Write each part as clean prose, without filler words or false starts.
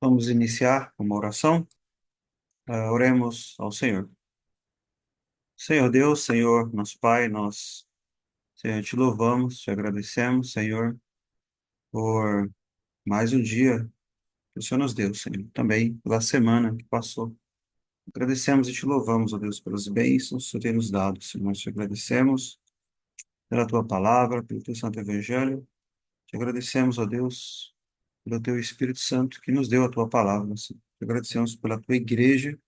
Vamos iniciar uma oração. Oremos ao Senhor. Senhor Deus, Senhor, nosso Pai, nós, Senhor, te louvamos, te agradecemos, Senhor, por mais um dia que o Senhor nos deu, Senhor. Também pela semana que passou. Agradecemos e te louvamos, ó Deus, pelos bênçãos que o Senhor tem nos dado, Senhor. Nós te agradecemos pela tua palavra, pelo teu santo evangelho. Te agradecemos, ó Deus, pelo teu Espírito Santo que nos deu a tua palavra, Senhor. Te agradecemos pela tua igreja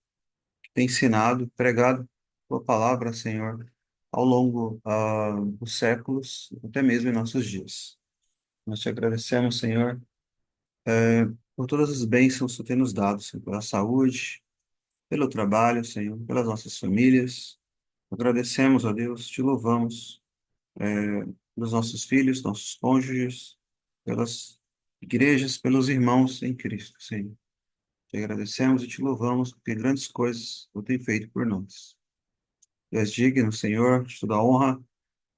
tem ensinado, pregado tua palavra, Senhor, ao longo dos séculos, até mesmo em nossos dias. Nós te agradecemos, Senhor, por todas as bênçãos que tu tem nos dado, Senhor, pela saúde, pelo trabalho, Senhor, pelas nossas famílias. Agradecemos, ó Deus, te louvamos, pelos nossos filhos, nossos cônjuges, pelas igrejas, pelos irmãos em Cristo, Senhor. Te agradecemos e te louvamos, porque grandes coisas tu tem feito por nós. Tu és digno, Senhor, de toda a honra,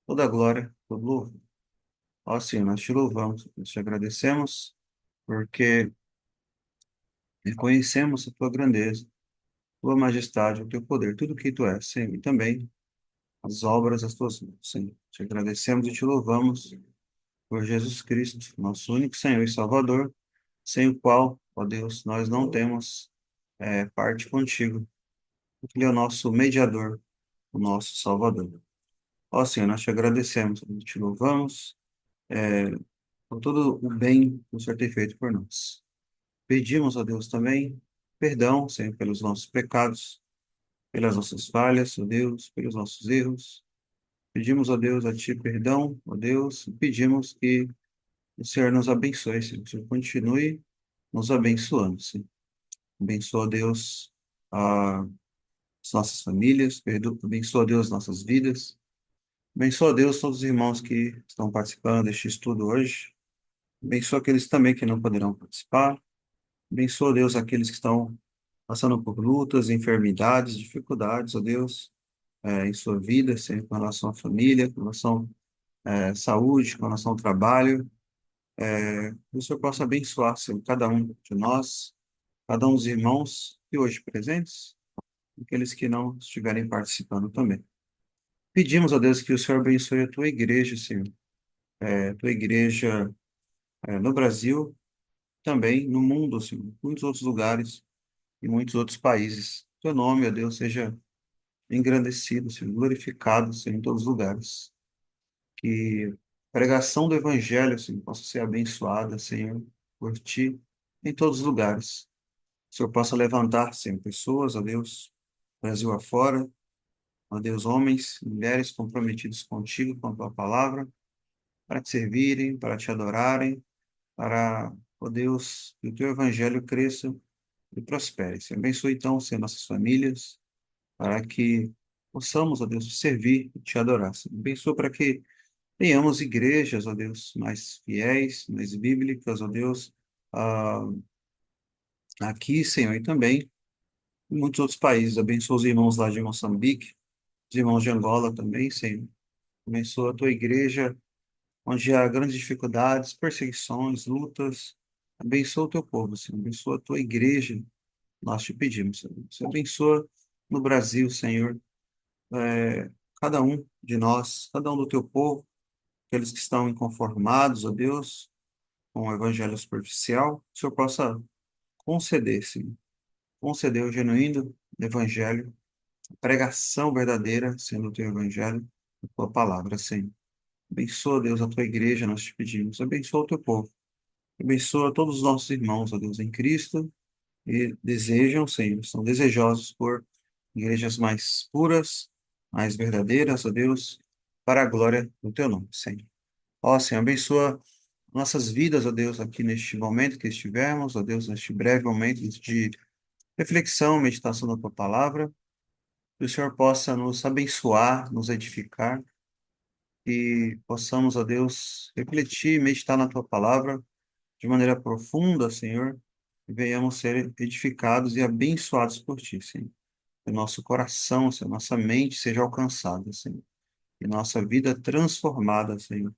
toda a glória, todo louvor. Ó Senhor, nós te louvamos, nós te agradecemos, porque reconhecemos a tua grandeza, tua majestade, o teu poder, tudo que tu és, Senhor, e também as obras das tuas mãos, Senhor. Te agradecemos e te louvamos por Jesus Cristo, nosso único Senhor e Salvador, sem o qual, ó Deus, nós não temos parte contigo, porque Ele é o nosso mediador, o nosso Salvador. Ó Senhor, nós te agradecemos, te louvamos, por todo o bem que o Senhor tem feito por nós. Pedimos a Deus também perdão, Senhor, pelos nossos pecados, pelas nossas falhas, ó Deus, pelos nossos erros. Pedimos a Deus a Ti perdão, ó Deus, e pedimos que o Senhor nos abençoe, Senhor, que o Senhor continue nos abençoando, Senhor. Abençoa, Deus, as nossas famílias, abençoa, Deus, nossas vidas. Abençoa, Deus, todos os irmãos que estão participando deste estudo hoje. Abençoa aqueles também que não poderão participar. Abençoa, Deus, aqueles que estão passando por lutas, enfermidades, dificuldades, ó Deus, em sua vida, Senhor, com relação à família, com relação à saúde, com relação ao trabalho. Que o Senhor possa abençoar, Senhor, cada um de nós, cada um dos irmãos que hoje presentes, aqueles que não estiverem participando também. Pedimos, ó Deus, que o Senhor abençoe a tua igreja, Senhor, a tua igreja, no Brasil, também no mundo, Senhor, em muitos outros lugares e muitos outros países. Teu nome, ó Deus, seja engrandecido, Senhor, glorificado, Senhor, em todos os lugares. Que a pregação do Evangelho, Senhor, possa ser abençoada, Senhor, por Ti, em todos os lugares. Que o Senhor possa levantar, Senhor, pessoas, ó Deus, Brasil afora, ó Deus, homens e mulheres comprometidos contigo, com a Tua palavra, para te servirem, para te adorarem, para, ó Deus, que o Teu Evangelho cresça e prospere. Senhor, abençoe então, Senhor, nossas famílias, para que possamos, ó Deus, te servir e te adorar. Senhor. Abençoa para que tenhamos igrejas, ó Deus, mais fiéis, mais bíblicas, ó Deus, ah, aqui, Senhor, e também em muitos outros países. Abençoa os irmãos lá de Moçambique, os irmãos de Angola também, Senhor. Abençoa a tua igreja, onde há grandes dificuldades, perseguições, lutas. Abençoa o teu povo, Senhor. Abençoa a tua igreja, nós te pedimos, Senhor. Senhor, abençoa no Brasil, Senhor, cada um de nós, cada um do teu povo, aqueles que estão inconformados, ó Deus, com o evangelho superficial, que o Senhor possa conceder, Senhor, conceder o genuíno evangelho, a pregação verdadeira, sendo o teu evangelho, a tua palavra, Senhor. Abençoa, Deus, a tua igreja, nós te pedimos. Abençoa o teu povo. Abençoa todos os nossos irmãos, ó Deus, em Cristo, e desejam, Senhor, são desejosos por igrejas mais puras, mais verdadeiras, ó Deus, para a glória do teu nome, Senhor. Ó, Senhor, abençoa nossas vidas, ó Deus, aqui neste momento que estivermos, ó Deus, neste breve momento de reflexão, meditação da tua palavra, que o Senhor possa nos abençoar, nos edificar, e possamos, ó Deus, refletir e meditar na tua palavra de maneira profunda, Senhor, e venhamos ser edificados e abençoados por ti, Senhor. Que nosso coração, Senhor, nossa mente seja alcançada, Senhor, e nossa vida transformada, Senhor,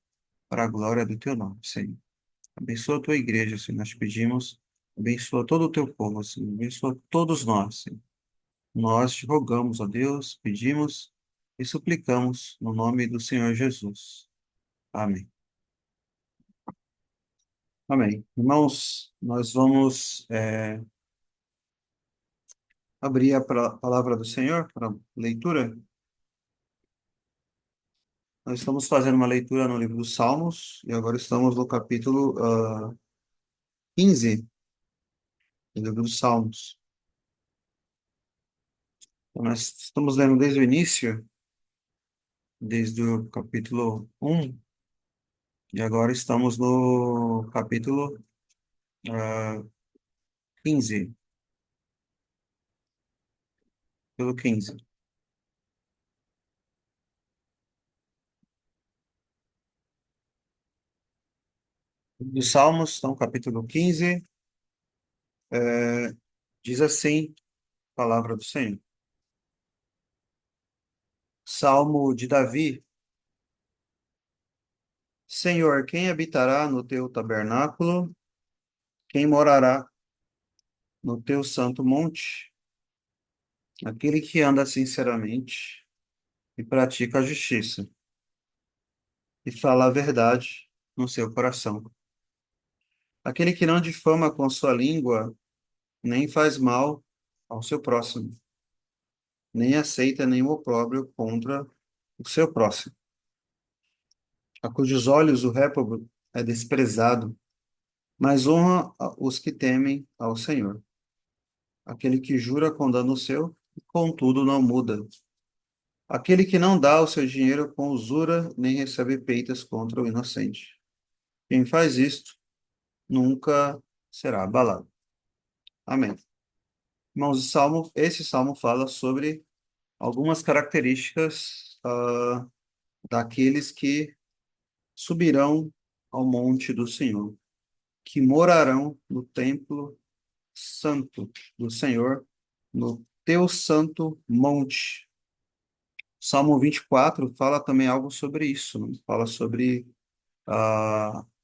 para a glória do teu nome, Senhor. Abençoa a tua igreja, Senhor, nós pedimos Abençoa todo o teu povo, Senhor. Abençoa todos nós, Senhor. Nós te rogamos, ó Deus, pedimos e suplicamos no nome do Senhor Jesus. Amém. Amém. Irmãos, nós vamos abrir a palavra do Senhor para leitura. Nós estamos fazendo uma leitura no livro dos Salmos e agora estamos no capítulo 15 do livro dos Salmos. Então, nós estamos lendo desde o início, desde o capítulo 1, e agora estamos no capítulo 15, pelo 15. Dos Salmos, então, capítulo 15, é, diz assim, a palavra do Senhor. Salmo de Davi. Senhor, quem habitará no teu tabernáculo? Quem morará no teu santo monte? Aquele que anda sinceramente e pratica a justiça e fala a verdade no seu coração. Aquele que não difama com sua língua, nem faz mal ao seu próximo, nem aceita nenhum opróbrio contra o seu próximo. A cujos olhos o réprobo é desprezado, mas honra os que temem ao Senhor. Aquele que jura com dano seu, contudo não muda. Aquele que não dá o seu dinheiro com usura, nem recebe peitas contra o inocente. Quem faz isto, nunca será abalado. Amém. Irmãos, esse salmo fala sobre algumas características daqueles que subirão ao monte do Senhor, que morarão no templo santo do Senhor, no teu santo monte. Salmo 24 fala também algo sobre isso, né? Fala sobre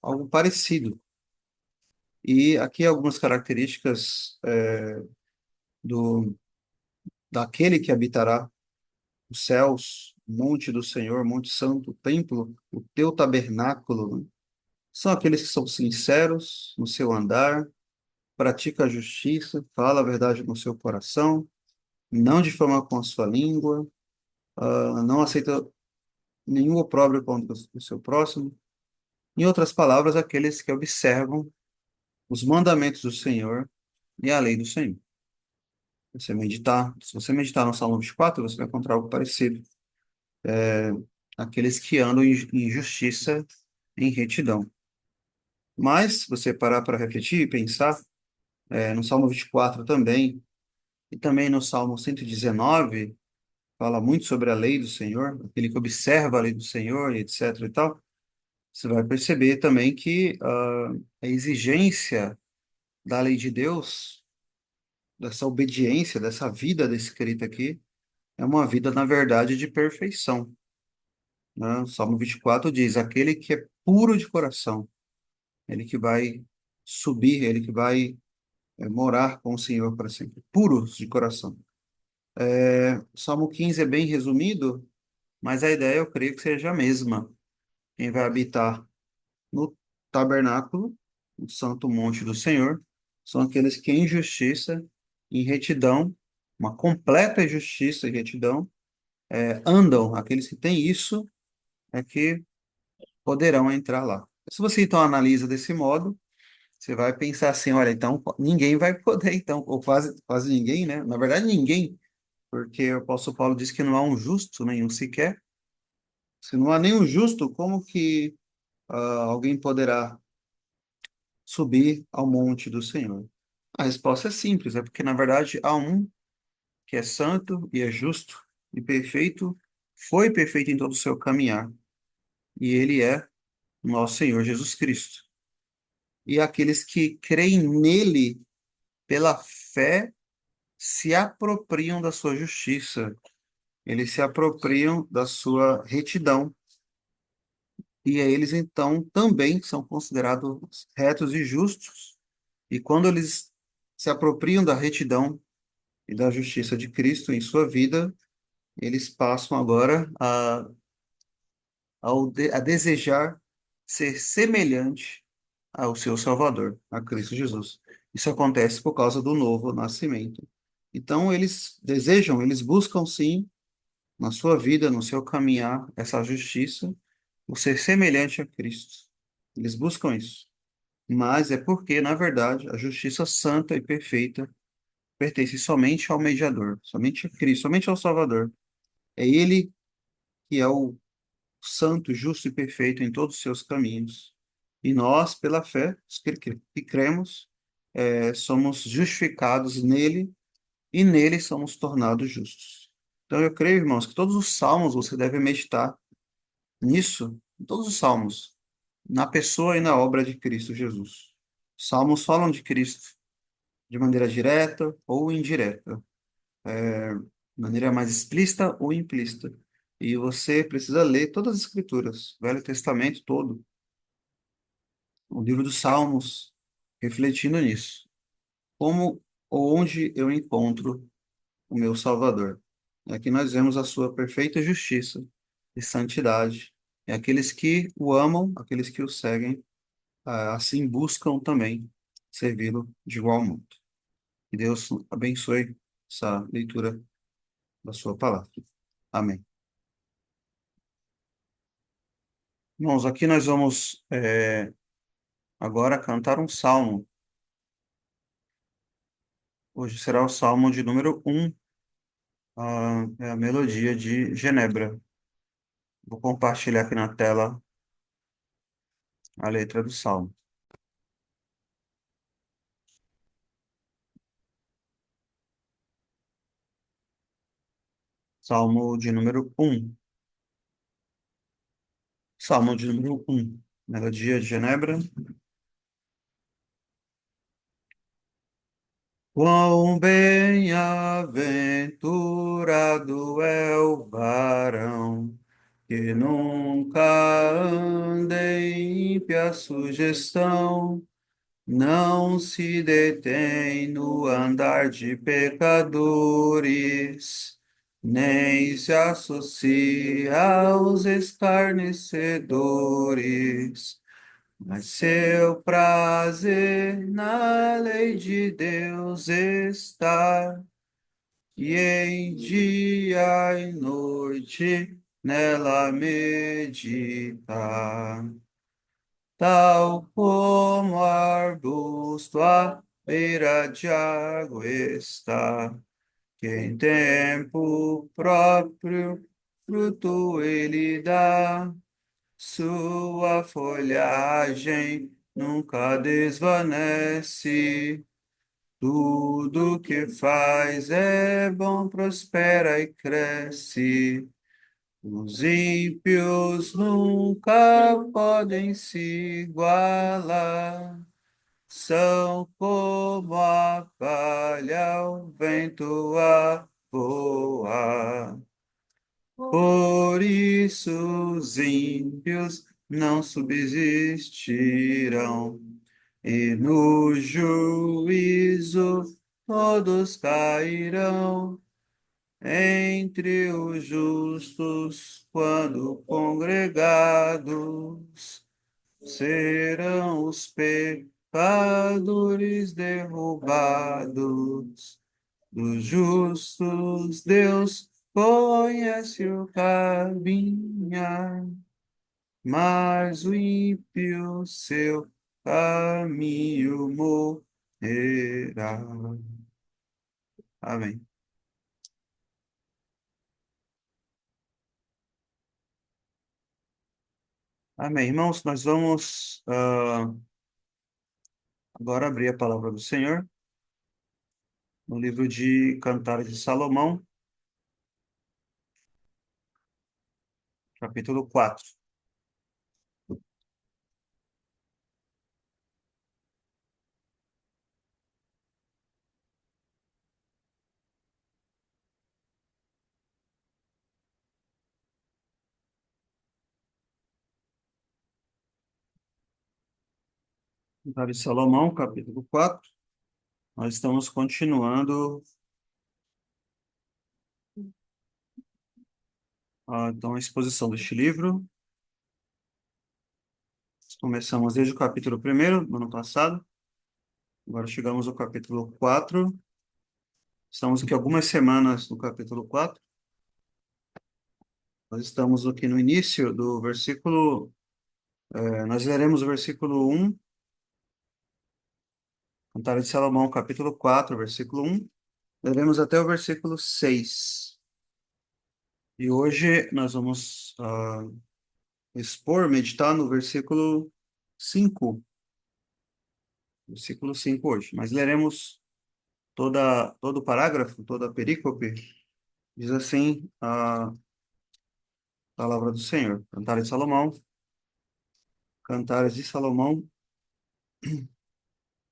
algo parecido. E aqui algumas características do daquele que habitará os céus, o monte do Senhor, monte santo, o templo, o teu tabernáculo, né? São aqueles que são sinceros no seu andar, pratica a justiça, fala a verdade no seu coração, não difama com a sua língua, não aceita nenhum opróbrio contra o seu próximo. Em outras palavras, aqueles que observam os mandamentos do Senhor e a lei do Senhor. Se você meditar no Salmo 24, você vai encontrar algo parecido. Aqueles que andam em justiça, em retidão. Mas, se você parar para refletir e pensar, no Salmo 24 também, e também no Salmo 119, fala muito sobre a lei do Senhor, aquele que observa a lei do Senhor, e etc. e tal, você vai perceber também que a exigência da lei de Deus, dessa obediência, dessa vida descrita aqui, é uma vida, na verdade, de perfeição, né? O Salmo 24 diz: aquele que é puro de coração, ele que vai subir, ele que vai morar com o Senhor para sempre, puros de coração. O Salmo 15 é bem resumido, mas a ideia eu creio que seja a mesma. Quem vai habitar no tabernáculo, no santo monte do Senhor, são aqueles que em justiça, em retidão, uma completa justiça e retidão, andam, aqueles que têm isso, é que poderão entrar lá. Se você então analisa desse modo, você vai pensar assim, olha, então ninguém vai poder, então, ou quase ninguém, né? Na verdade, ninguém, porque o apóstolo Paulo diz que não há um justo nenhum sequer. Se não há nenhum justo, como que alguém poderá subir ao monte do Senhor? A resposta é simples, é porque, na verdade, há um que é santo e é justo e perfeito, foi perfeito em todo o seu caminhar, e ele é nosso Senhor Jesus Cristo. E aqueles que creem nele pela fé se apropriam da sua justiça, eles se apropriam da sua retidão, e eles então também são considerados retos e justos, E quando eles se apropriam da retidão e da justiça de Cristo em sua vida, eles passam agora a desejar ser semelhante ao seu Salvador, a Cristo Jesus. Isso acontece por causa do novo nascimento. Então, eles desejam, eles buscam sim, na sua vida, no seu caminhar, essa justiça, o ser semelhante a Cristo. Eles buscam isso. Mas é porque, na verdade, a justiça santa e perfeita pertence somente ao mediador, somente a Cristo, somente ao Salvador. É Ele que é o santo, justo e perfeito em todos os seus caminhos. E nós, pela fé, os que cremos, somos justificados nele e nele somos tornados justos. Então eu creio, irmãos, que todos os salmos você deve meditar nisso, em todos os salmos, na pessoa e na obra de Cristo Jesus. Os salmos falam de Cristo de maneira direta ou indireta, de maneira mais explícita ou implícita. E você precisa ler todas as Escrituras, o Velho Testamento todo, o livro dos Salmos, refletindo nisso. Como ou onde eu encontro o meu Salvador? Aqui nós vemos a sua perfeita justiça e santidade. E aqueles que o amam, aqueles que o seguem, assim buscam também servi-lo de igual modo. Que Deus abençoe essa leitura da sua palavra. Amém. Irmãos, aqui nós vamos agora cantar um salmo. Hoje será o salmo de número 1, é a melodia de Genebra. Vou compartilhar aqui na tela a letra do salmo. Salmo de número 1. Salmo de número 1. Melodia de Genebra. Quão bem-aventurado é o varão que nunca anda em ímpia sugestão, não se detém no andar de pecadores, nem se associa aos escarnecedores. Mas seu prazer na lei de Deus está, e em dia e noite nela medita. Tal como arbusto à beira de água está, que em tempo próprio fruto ele dá, sua folhagem nunca desvanece. Tudo que faz é bom, prospera e cresce. Os ímpios nunca podem se igualar. São como a palha ao vento a voar. Por isso os ímpios não subsistirão, e no juízo todos cairão. Entre os justos, quando congregados, serão os pecadores derrubados. Dos justos, Deus conhece o caminhar, mas o ímpio seu caminho morrerá. Amém. Amém. Irmãos, nós vamos agora abrir a palavra do Senhor no livro de Cantares de Salomão, capítulo 4. Cantar de Salomão, capítulo 4. Nós estamos continuando, então, a exposição deste livro. Começamos desde o capítulo 1º, no ano passado. Agora chegamos ao capítulo 4. Estamos aqui algumas semanas no capítulo 4. Nós estamos aqui no início do versículo. Nós leremos o versículo 1, Cantar de Salomão, capítulo 4, versículo 1. Leremos até o versículo 6. E hoje nós vamos meditar no versículo 5. Versículo 5 hoje. Mas leremos todo o parágrafo, toda a perícope. Diz assim a palavra do Senhor. Cantares de Salomão,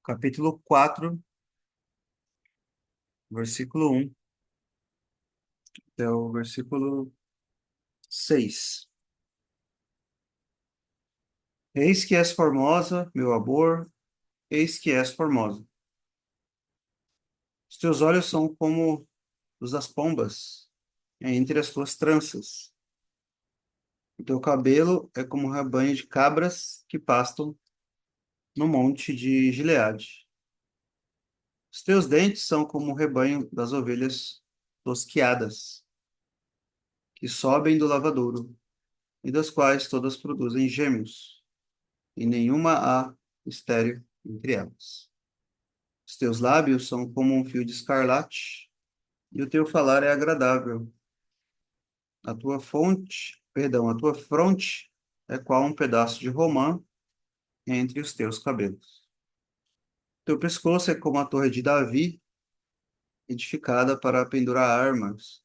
capítulo 4, versículo 1 até o versículo 6. Eis que és formosa, meu amor, eis que és formosa. Os teus olhos são como os das pombas, entre as tuas tranças. O teu cabelo é como um rebanho de cabras que pastam no monte de Gileade. Os teus dentes são como o rebanho das ovelhas tosquiadas, que sobem do lavadouro, e das quais todas produzem gêmeos, e nenhuma há estéril entre elas. Os teus lábios são como um fio de escarlate, e o teu falar é agradável. A tua fronte é qual um pedaço de romã entre os teus cabelos. Teu pescoço é como a torre de Davi, edificada para pendurar armas.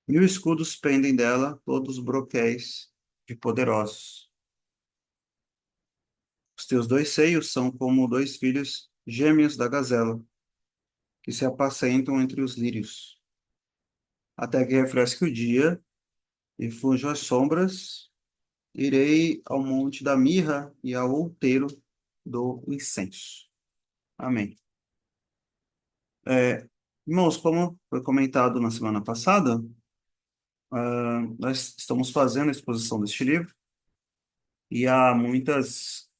1.000 escudos pendem dela, todos broquéis de poderosos. Os teus dois seios são como dois filhos gêmeos da gazela, que se apacentam entre os lírios. Até que refresque o dia e fujam as sombras, irei ao monte da mirra e ao outeiro do incenso. Amém. Irmãos, como foi comentado na semana passada, nós estamos fazendo a exposição deste livro e há muitas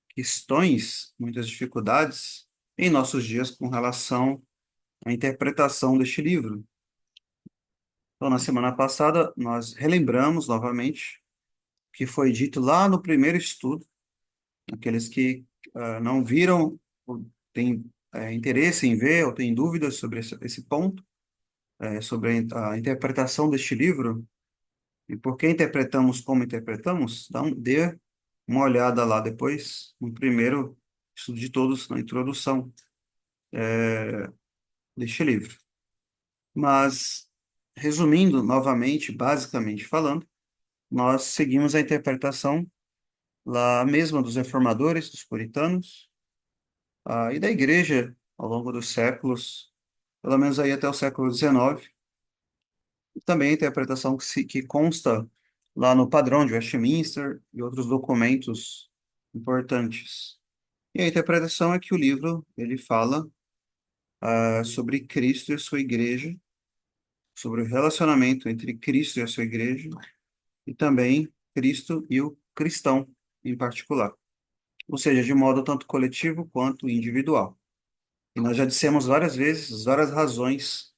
questões, muitas dificuldades em nossos dias com relação à interpretação deste livro. Então, na semana passada, nós relembramos novamente o que foi dito lá no primeiro estudo. Aqueles que não viram, ou têm interesse em ver, ou têm dúvidas sobre esse ponto, sobre a interpretação deste livro, e por que interpretamos como interpretamos, então dê uma olhada lá depois, no primeiro estudo de todos, na introdução deste livro. Mas, resumindo novamente, basicamente falando, nós seguimos a interpretação lá mesma dos reformadores, dos puritanos, e da igreja ao longo dos séculos, pelo menos aí até o século XIX, e também a interpretação que consta lá no Padrão de Westminster e outros documentos importantes. E a interpretação é que o livro ele fala sobre Cristo e a sua igreja, sobre o relacionamento entre Cristo e a sua igreja, e também Cristo e o cristão em particular, ou seja, de modo tanto coletivo quanto individual. E nós já dissemos várias vezes, várias razões,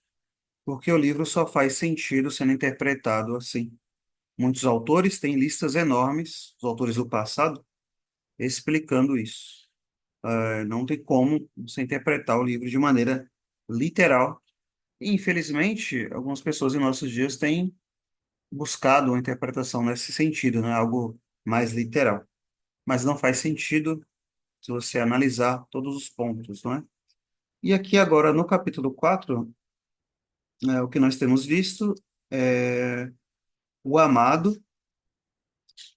porque o livro só faz sentido sendo interpretado assim. Muitos autores têm listas enormes, os autores do passado, explicando isso. Não tem como você interpretar o livro de maneira literal. E, infelizmente, algumas pessoas em nossos dias têm buscado uma interpretação nesse sentido, né? Algo mais literal. Mas não faz sentido se você analisar todos os pontos, não é? E aqui agora, no capítulo 4, o que nós temos visto é o amado.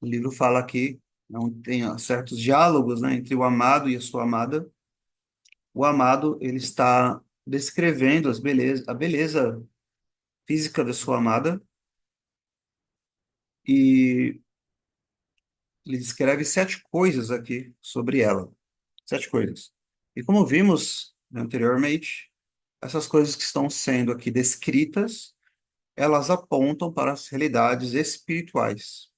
O livro fala aqui, não tem certos diálogos, né, entre o amado e a sua amada. O amado, ele está descrevendo a beleza física da sua amada, e ele descreve 7 coisas aqui sobre ela. 7 coisas. E como vimos anteriormente, essas coisas que estão sendo aqui descritas, elas apontam para as realidades espirituais,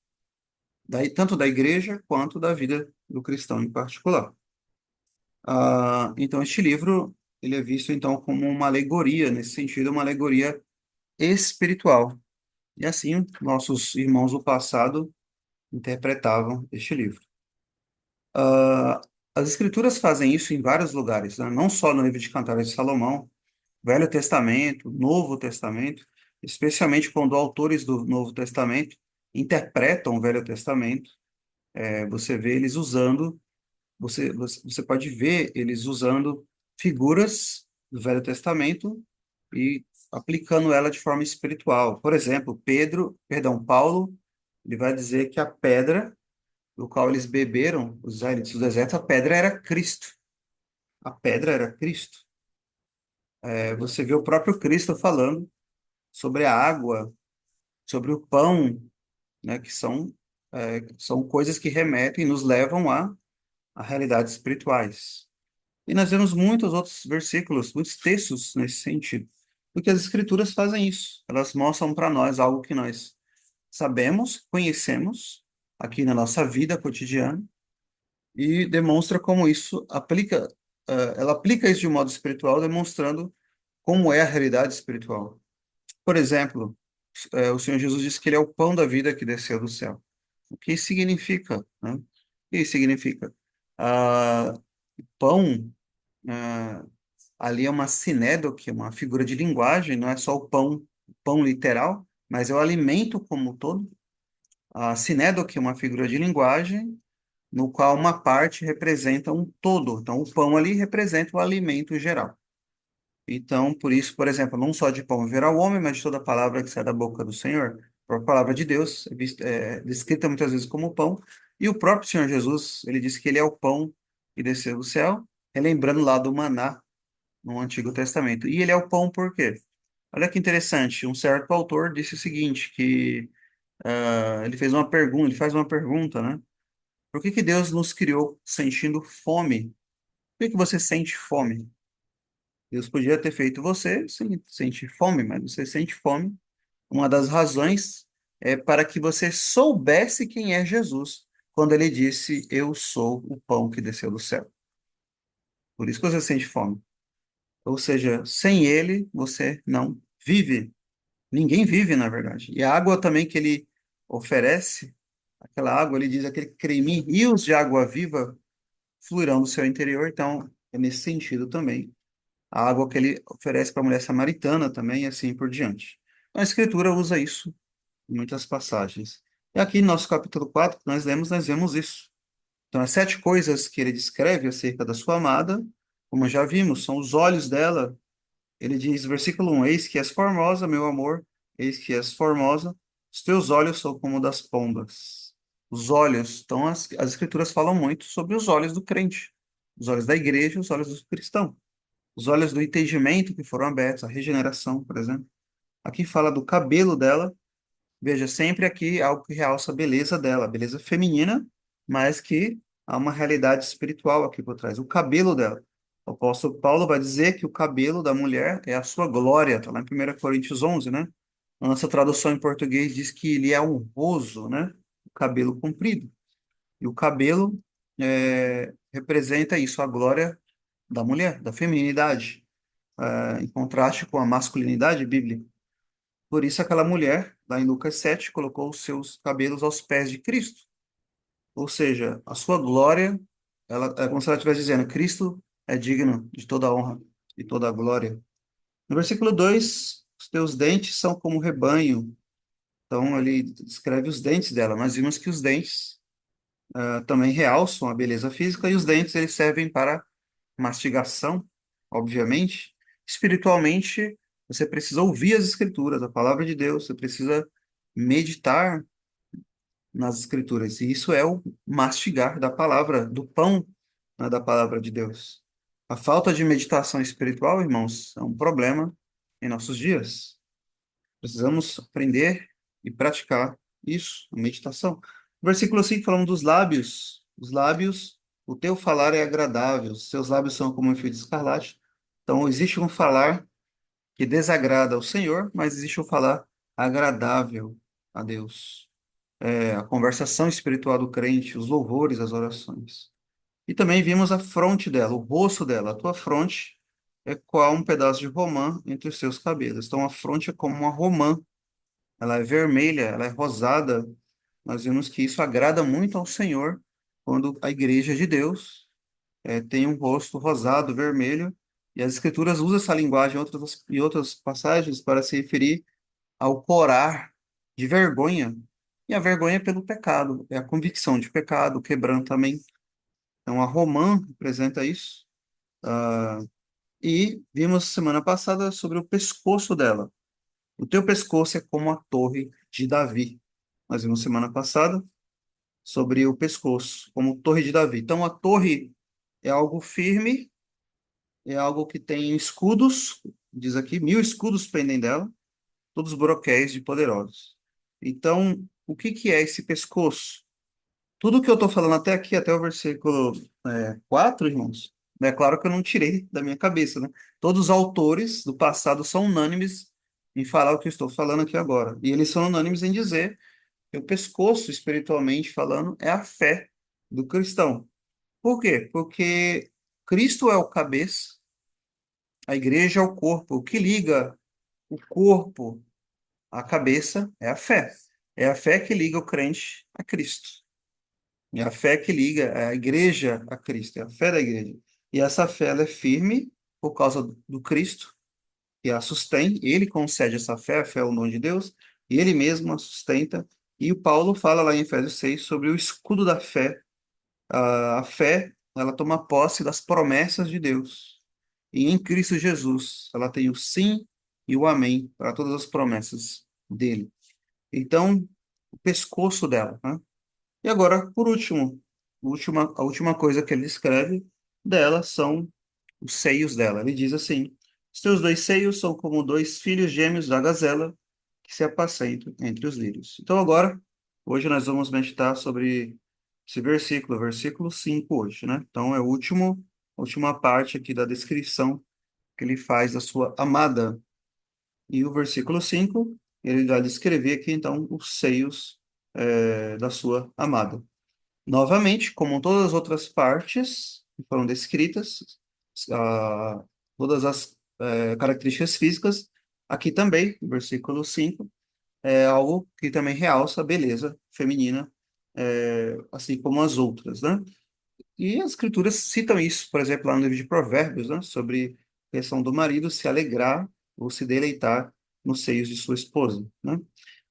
tanto da igreja quanto da vida do cristão em particular. Então, este livro, ele é visto, então, como uma alegoria, nesse sentido, uma alegoria espiritual. E assim, nossos irmãos do passado interpretavam este livro. Ah, as Escrituras fazem isso em vários lugares, né? Não só no livro de Cantares de Salomão, Velho Testamento, Novo Testamento, especialmente quando autores do Novo Testamento interpretam o Velho Testamento, você vê eles usando, você pode ver eles usando figuras do Velho Testamento e aplicando ela de forma espiritual. Por exemplo, Paulo, ele vai dizer que a pedra do qual eles beberam, os israelitas do deserto, a pedra era Cristo. A pedra era Cristo. Você vê o próprio Cristo falando sobre a água, sobre o pão, né, que são coisas que remetem, nos levam a realidades espirituais. E nós vemos muitos outros versículos, muitos textos nesse sentido. Porque as Escrituras fazem isso. Elas mostram para nós algo que nós sabemos, conhecemos aqui na nossa vida cotidiana e demonstra como isso aplica, ela aplica isso de modo espiritual, demonstrando como é a realidade espiritual. Por exemplo, o Senhor Jesus disse que ele é o pão da vida que desceu do céu. O que isso significa, né? O que isso significa? Ah, pão, ah, ali é uma sinédoque, uma figura de linguagem, não é só o pão literal, mas é o alimento como um todo. A sinédoque é uma figura de linguagem no qual uma parte representa um todo. Então, o pão ali representa o alimento geral. Então, por isso, por exemplo, não só de pão viverá o homem, mas de toda palavra que sai da boca do Senhor. A palavra de Deus é descrita muitas vezes como pão. E o próprio Senhor Jesus, ele disse que ele é o pão que desceu do céu, relembrando lá do maná no Antigo Testamento. E ele é o pão por quê? Olha que interessante, um certo autor disse o seguinte, que ele fez uma pergunta, ele faz uma pergunta, né? Por que que Deus nos criou sentindo fome? Por que que você sente fome? Deus podia ter feito você sem sentir fome, mas você sente fome. Uma das razões é para que você soubesse quem é Jesus, quando ele disse: Eu sou o pão que desceu do céu. Por isso que você sente fome. Ou seja, sem ele, você não vive. Ninguém vive, na verdade. E a água também que ele oferece, aquela água, ele diz aquele creme, rios de água viva fluirão do seu interior. Então, é nesse sentido também a água que ele oferece para a mulher samaritana também, e assim por diante. Então, a Escritura usa isso em muitas passagens. E aqui no nosso capítulo 4 que nós lemos, nós vemos isso. Então, as 7 coisas que ele descreve acerca da sua amada, como já vimos, são os olhos dela. Ele diz, versículo 1, Eis que és formosa, meu amor, eis que és formosa, os teus olhos são como das pombas. Os olhos, então as Escrituras falam muito sobre os olhos do crente, os olhos da igreja, os olhos do cristão. Os olhos do entendimento que foram abertos, a regeneração, por exemplo. Aqui fala do cabelo dela. Veja, sempre aqui algo que realça a beleza dela, a beleza feminina, mas que há uma realidade espiritual aqui por trás. O cabelo dela. O apóstolo Paulo vai dizer que o cabelo da mulher é a sua glória, está lá em 1 Coríntios 11, né? A nossa tradução em português diz que ele é honroso, né? O cabelo comprido. E o cabelo representa isso, a glória da mulher, da feminilidade, em contraste com a masculinidade bíblica. Por isso, aquela mulher, lá em Lucas 7, colocou os seus cabelos aos pés de Cristo. Ou seja, a sua glória, ela, é como se ela estivesse dizendo: Cristo é digno de toda a honra e toda a glória. No versículo 2, os teus dentes são como rebanho. Então, ele descreve os dentes dela. Nós vimos que os dentes também realçam a beleza física e os dentes eles servem para mastigação, obviamente. Espiritualmente, você precisa ouvir as escrituras, a palavra de Deus, você precisa meditar nas escrituras. E isso é o mastigar da palavra, do pão, né, da palavra de Deus. A falta de meditação espiritual, irmãos, é um problema em nossos dias. Precisamos aprender e praticar isso, a meditação. Versículo 5 falando dos lábios. Os lábios, o teu falar é agradável, os seus lábios são como um fio de escarlate. Então, existe um falar que desagrada ao Senhor, mas existe um falar agradável a Deus. É, a conversação espiritual do crente, os louvores, as orações. E também vimos a fronte dela, o rosto dela. A tua fronte é qual um pedaço de romã entre os seus cabelos. Então, a fronte é como uma romã. Ela é vermelha, ela é rosada. Nós vimos que isso agrada muito ao Senhor quando a igreja de Deus tem um rosto rosado, vermelho. E as Escrituras usam essa linguagem em outras passagens para se referir ao corar de vergonha. E a vergonha é pelo pecado, é a convicção de pecado, o quebrantamento. Então, a romã representa isso. Ah, e vimos semana passada sobre o pescoço dela. O teu pescoço é como a torre de Davi. Nós vimos semana passada sobre o pescoço, como torre de Davi. Então, a torre é algo firme, é algo que tem escudos, diz aqui, 1.000 escudos pendem dela, todos broquéis de poderosos. Então, o que que é esse pescoço? Tudo que eu estou falando até aqui, até o versículo 4, irmãos, é claro que eu não tirei da minha cabeça, né? Todos os autores do passado são unânimes em falar o que eu estou falando aqui agora. E eles são unânimes em dizer que o pescoço, espiritualmente falando, é a fé do cristão. Por quê? Porque Cristo é o cabeça, a igreja é o corpo. O que liga o corpo à cabeça é a fé. É a fé que liga o crente a Cristo. É a fé que liga a igreja a Cristo, é a fé da igreja. E essa fé ela é firme por causa do Cristo, que a sustém, ele concede essa fé, a fé é o dom de Deus, e ele mesmo a sustenta. E o Paulo fala lá em Efésios 6 sobre o escudo da fé. A fé, ela toma posse das promessas de Deus. E em Cristo Jesus, ela tem o sim e o amém para todas as promessas dele. Então, o pescoço dela, né? E agora, por último, a última coisa que ele escreve dela são os seios dela. Ele diz assim: os teus dois seios são como dois filhos gêmeos da gazela que se apacentam entre os lírios. Então, agora, hoje nós vamos meditar sobre esse versículo, versículo 5 hoje, né? Então, é o último, a última parte aqui da descrição que ele faz da sua amada. E o versículo 5 ele vai descrever aqui, então, os seios da sua amada. Novamente, como todas as outras partes que foram descritas, todas as características físicas, aqui também, no versículo 5 é algo que também realça a beleza feminina, assim como as outras, né? E as escrituras citam isso, por exemplo, lá no livro de Provérbios, né? Sobre a questão do marido se alegrar ou se deleitar nos seios de sua esposa, né?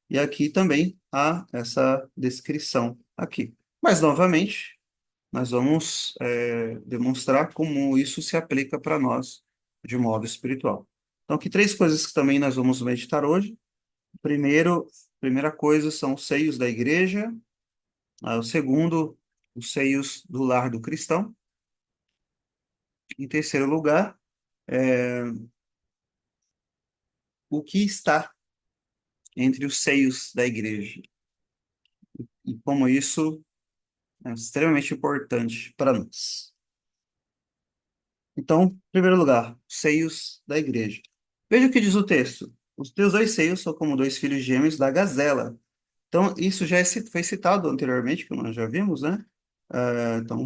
E aqui também há essa descrição aqui. Mas, novamente, nós vamos demonstrar como isso se aplica para nós de modo espiritual. Então, aqui três coisas que também nós vamos meditar hoje. Primeiro, primeira coisa são os seios da igreja. O segundo, os seios do lar do cristão. Em terceiro lugar, é, o que está entre os seios da igreja e como isso é extremamente importante para nós. Então, em primeiro lugar, seios da igreja. Veja o que diz o texto. Os teus dois seios são como dois filhos gêmeos da gazela. Então, isso já foi citado anteriormente, que nós já vimos, né? Então,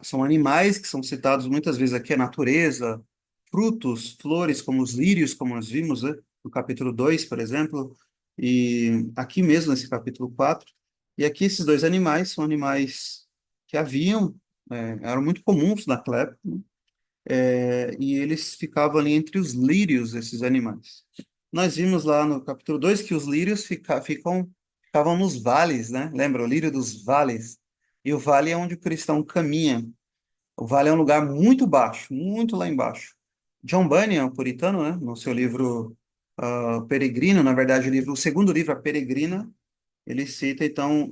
são animais que são citados muitas vezes aqui, a natureza, frutos, flores, como os lírios, como nós vimos, né? No capítulo 2, por exemplo, e aqui mesmo, nesse capítulo 4. E aqui esses dois animais são animais que eram muito comuns naquela época, né? E eles ficavam ali entre os lírios, esses animais. Nós vimos lá no capítulo 2 que os lírios ficavam nos vales, né? Lembra, o lírio dos vales? E o vale é onde o cristão caminha. O vale é um lugar muito baixo, muito lá embaixo. John Bunyan, o puritano, né? No seu livro Peregrino, na verdade, o segundo livro, A Peregrina, ele cita, então,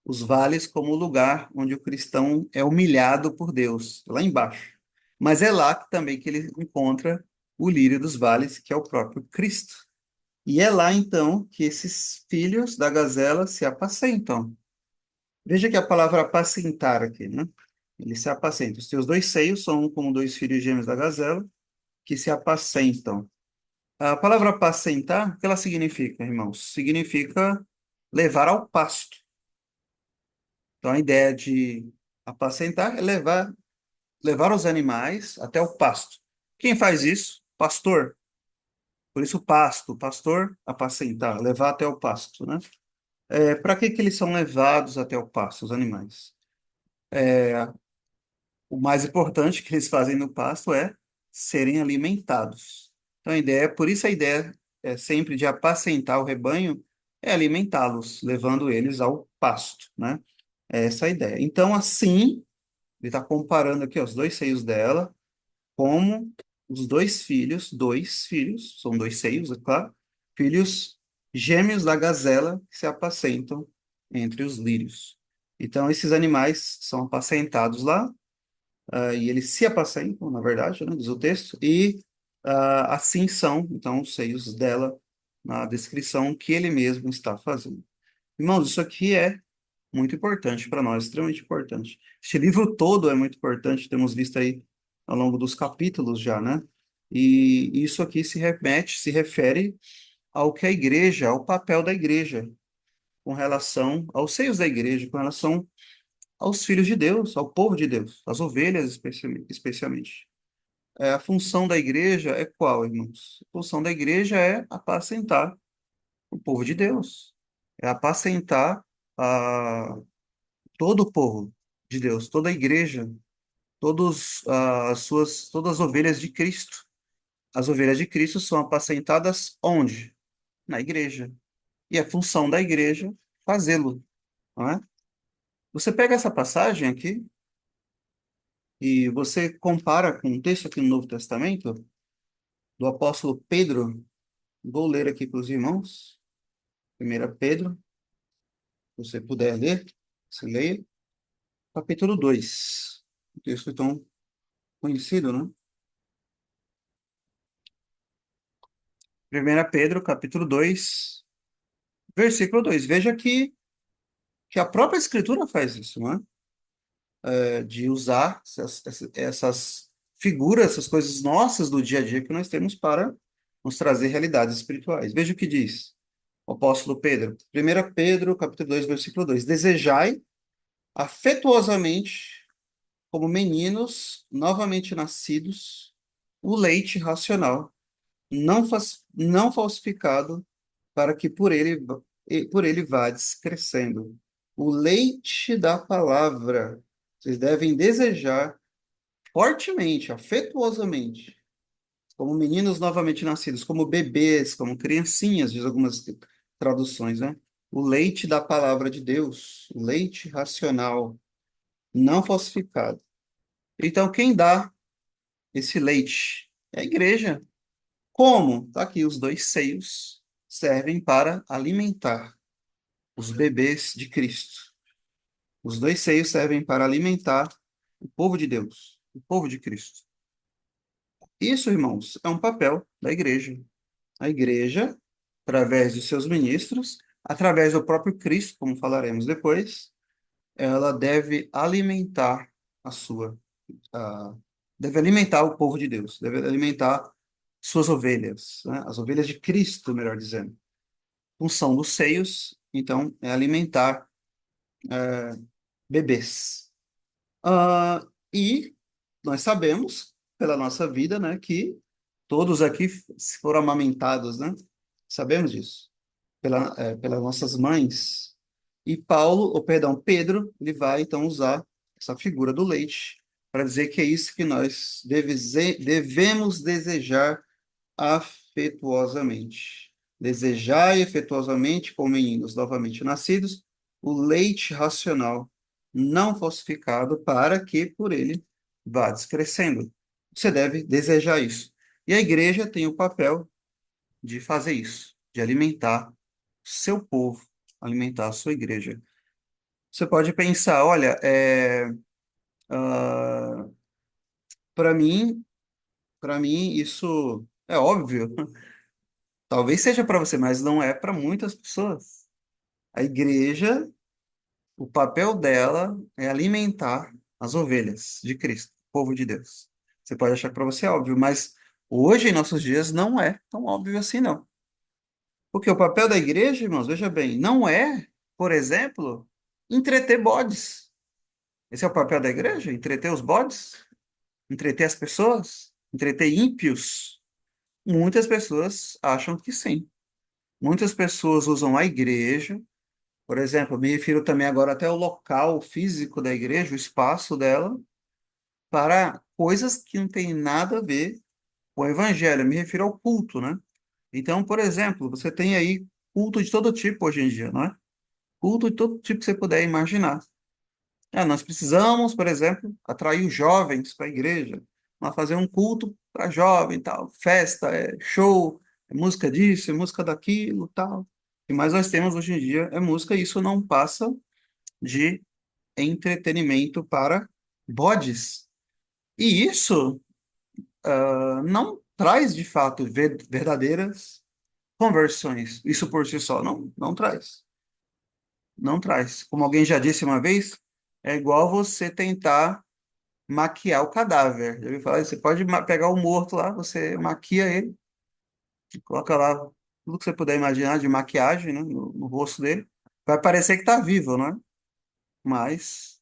os vales como o lugar onde o cristão é humilhado por Deus, lá embaixo. Mas é lá também que ele encontra o lírio dos vales, que é o próprio Cristo. E é lá, então, que esses filhos da gazela se apacentam. Veja que a palavra apacentar aqui, né? Eles se apacentam. Os teus dois seios são como dois filhos gêmeos da gazela que se apacentam. A palavra apacentar, o que ela significa, irmãos? Significa levar ao pasto. Então, a ideia de apacentar é levar os animais até o pasto. Quem faz isso? Pastor. Por isso, pasto, pastor, apacentar, levar até o pasto, né? Para que eles são levados até o pasto, os animais? O mais importante que eles fazem no pasto é serem alimentados. Então, por isso a ideia é sempre de apacentar o rebanho, é alimentá-los, levando eles ao pasto, né? É essa a ideia. Então, assim, ele está comparando aqui ó, os dois seios dela, como os dois filhos, são dois seios, é claro, filhos gêmeos da gazela que se apacentam entre os lírios. Então, esses animais são apacentados lá, e eles se apacentam, na verdade, né, diz o texto, e assim são, então, os seios dela, na descrição que ele mesmo está fazendo. Irmãos, isso aqui é muito importante para nós, extremamente importante. Este livro todo é muito importante, temos visto aí ao longo dos capítulos já, né? E isso aqui se refere ao que a igreja, ao papel da igreja, com relação aos seios da igreja, com relação aos filhos de Deus, ao povo de Deus, às ovelhas especialmente. A função da igreja é qual, irmãos? A função da igreja é apacentar o povo de Deus, é apacentar a todo o povo de Deus, toda a igreja, todas as ovelhas de Cristo. As ovelhas de Cristo são apacentadas onde? Na igreja. E a função da igreja fazê-lo, não é? Você pega essa passagem aqui e você compara com um texto aqui no Novo Testamento do apóstolo Pedro. Vou ler aqui para os irmãos. 1 Pedro, se você puder ler, você leia. Capítulo 2. Um texto tão conhecido, né? 1 Pedro, capítulo 2, versículo 2. Veja que a própria Escritura faz isso, não é? De usar essas figuras, essas coisas nossas do dia a dia que nós temos para nos trazer realidades espirituais. Veja o que diz o apóstolo Pedro. 1 Pedro, capítulo 2, versículo 2. Desejai afetuosamente, como meninos novamente nascidos, o leite racional, não falsificado, para que por ele vades crescendo. O leite da palavra, vocês devem desejar fortemente, afetuosamente, como meninos novamente nascidos, como bebês, como criancinhas, diz algumas traduções, né? O leite da palavra de Deus, o leite racional, não falsificado. Então, quem dá esse leite? É a igreja. Como? Tá aqui, os dois seios servem para alimentar os bebês de Cristo. Os dois seios servem para alimentar o povo de Deus, o povo de Cristo. Isso, irmãos, é um papel da igreja. A igreja, através dos seus ministros, através do próprio Cristo, como falaremos depois, ela deve alimentar a sua, a- deve alimentar o povo de Deus, deve alimentar suas ovelhas, né? As ovelhas de Cristo, melhor dizendo. Função dos seios, então, é alimentar bebês. E nós sabemos, pela nossa vida, né, que todos aqui foram amamentados, né? Sabemos disso, pelas nossas mães. E Pedro, ele vai então usar essa figura do leite para dizer que é isso que nós devemos desejar afetuosamente. Desejai afetuosamente, como meninos novamente nascidos, o leite racional, não falsificado, para que por ele vades crescendo. Você deve desejar isso. E a igreja tem o papel de fazer isso, de alimentar seu povo, alimentar a sua igreja. Você pode pensar, olha, para mim, para mim isso é óbvio. Talvez seja para você, mas não é para muitas pessoas. A igreja, o papel dela é alimentar as ovelhas de Cristo, o povo de Deus. Você pode achar que para você é óbvio, mas hoje, em nossos dias, não é tão óbvio assim, não. Porque o papel da igreja, irmãos, veja bem, não é, por exemplo, entreter bodes. Esse é o papel da igreja? Entreter os bodes? Entreter as pessoas? Entreter ímpios? Muitas pessoas acham que sim. Muitas pessoas usam a igreja, por exemplo, me refiro também agora até ao local físico da igreja, o espaço dela, para coisas que não têm nada a ver com o evangelho. Me refiro ao culto, né? Então, por exemplo, você tem aí culto de todo tipo hoje em dia, não é? Culto de todo tipo que você puder imaginar. Nós precisamos, por exemplo, atrair os jovens para a igreja, nós fazer um culto para jovem, tal, festa, show, música disso, música daquilo, tal. O que mais nós temos hoje em dia é música, e isso não passa de entretenimento para bodes. E isso não traz, de fato, verdadeiras conversões. Isso por si só não traz. Não traz. Como alguém já disse uma vez, é igual você tentar maquiar o cadáver. Já ouviu falar? Você pode pegar o morto lá, você maquia ele, coloca lá tudo que você puder imaginar de maquiagem, né, no rosto dele. Vai parecer que está vivo, né? Mas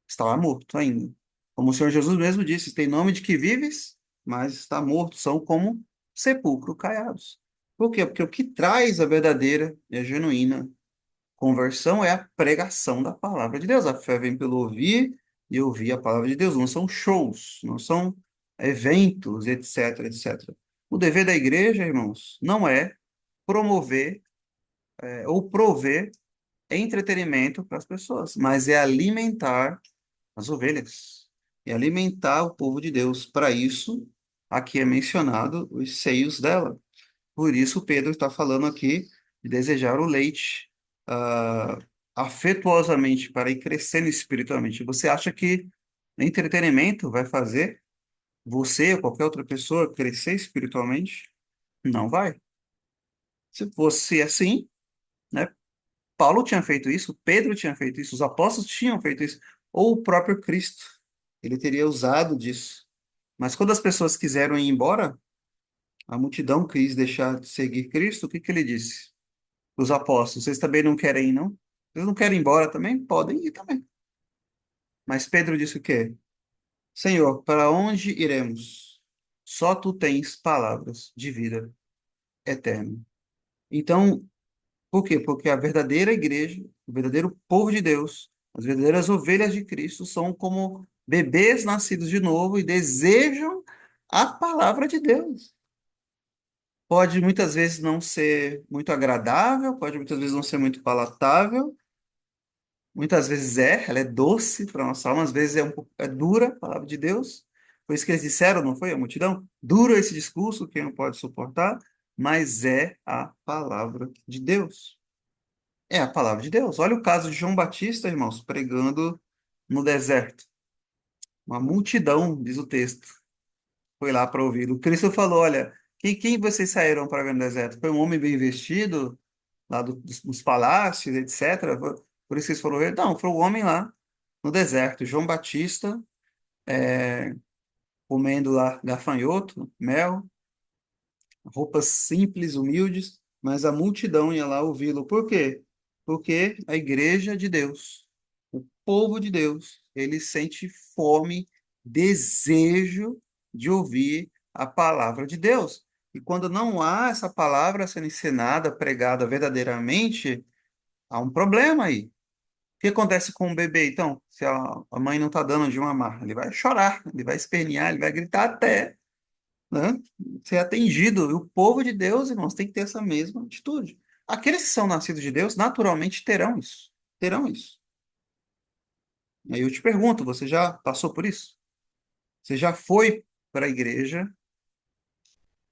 está lá morto ainda. Como o Senhor Jesus mesmo disse, tem nome de que vives, mas está morto. São como sepulcro caiados. Por quê? Porque o que traz a verdadeira e a genuína conversão é a pregação da palavra de Deus. A fé vem pelo ouvir e ouvir a palavra de Deus. Não são shows, não são eventos, etc, etc. O dever da igreja, irmãos, não é promover ou prover entretenimento para as pessoas, mas é alimentar as ovelhas e alimentar o povo de Deus. Para isso, aqui é mencionado os seios dela. Por isso, Pedro está falando aqui de desejar o leite ah, afetuosamente para ir crescendo espiritualmente. Você acha que entretenimento vai fazer você ou qualquer outra pessoa crescer espiritualmente? Não vai. Se fosse assim, né? Paulo tinha feito isso, Pedro tinha feito isso, os apóstolos tinham feito isso, ou o próprio Cristo. Ele teria usado disso. Mas quando as pessoas quiseram ir embora, a multidão quis deixar de seguir Cristo, o que que ele disse? Os apóstolos, vocês também não querem ir, não? Vocês não querem ir embora também? Podem ir também. Mas Pedro disse o quê? Senhor, para onde iremos? Só tu tens palavras de vida eterna. Então, por quê? Porque a verdadeira igreja, o verdadeiro povo de Deus, as verdadeiras ovelhas de Cristo são como bebês nascidos de novo e desejam a palavra de Deus. Pode muitas vezes não ser muito agradável, pode muitas vezes não ser muito palatável. Muitas vezes ela é doce para nossa alma, às vezes é dura a palavra de Deus. Foi isso que eles disseram, não foi a multidão? Duro esse discurso, quem não pode suportar, mas é a palavra de Deus. É a palavra de Deus. Olha o caso de João Batista, irmãos, pregando no deserto. Uma multidão, diz o texto, foi lá para ouvir. O Cristo falou: Olha, quem vocês saíram para ver no deserto? Foi um homem bem vestido, lá dos palácios, etc. Por isso que eles foram ver? Não, foi um homem lá no deserto. João Batista, comendo lá gafanhoto, mel, roupas simples, humildes, mas a multidão ia lá ouvi-lo. Por quê? Porque a igreja de Deus, o povo de Deus, ele sente fome, desejo de ouvir a palavra de Deus. E quando não há essa palavra sendo ensinada, pregada verdadeiramente, há um problema aí. O que acontece com o bebê, então? Se a mãe não está dando de mamar, ele vai chorar, ele vai espernear, ele vai gritar até, né, ser atendido. E o povo de Deus, irmãos, tem que ter essa mesma atitude. Aqueles que são nascidos de Deus, naturalmente terão isso. Terão isso. Aí eu te pergunto, você já passou por isso? Você já foi para a igreja,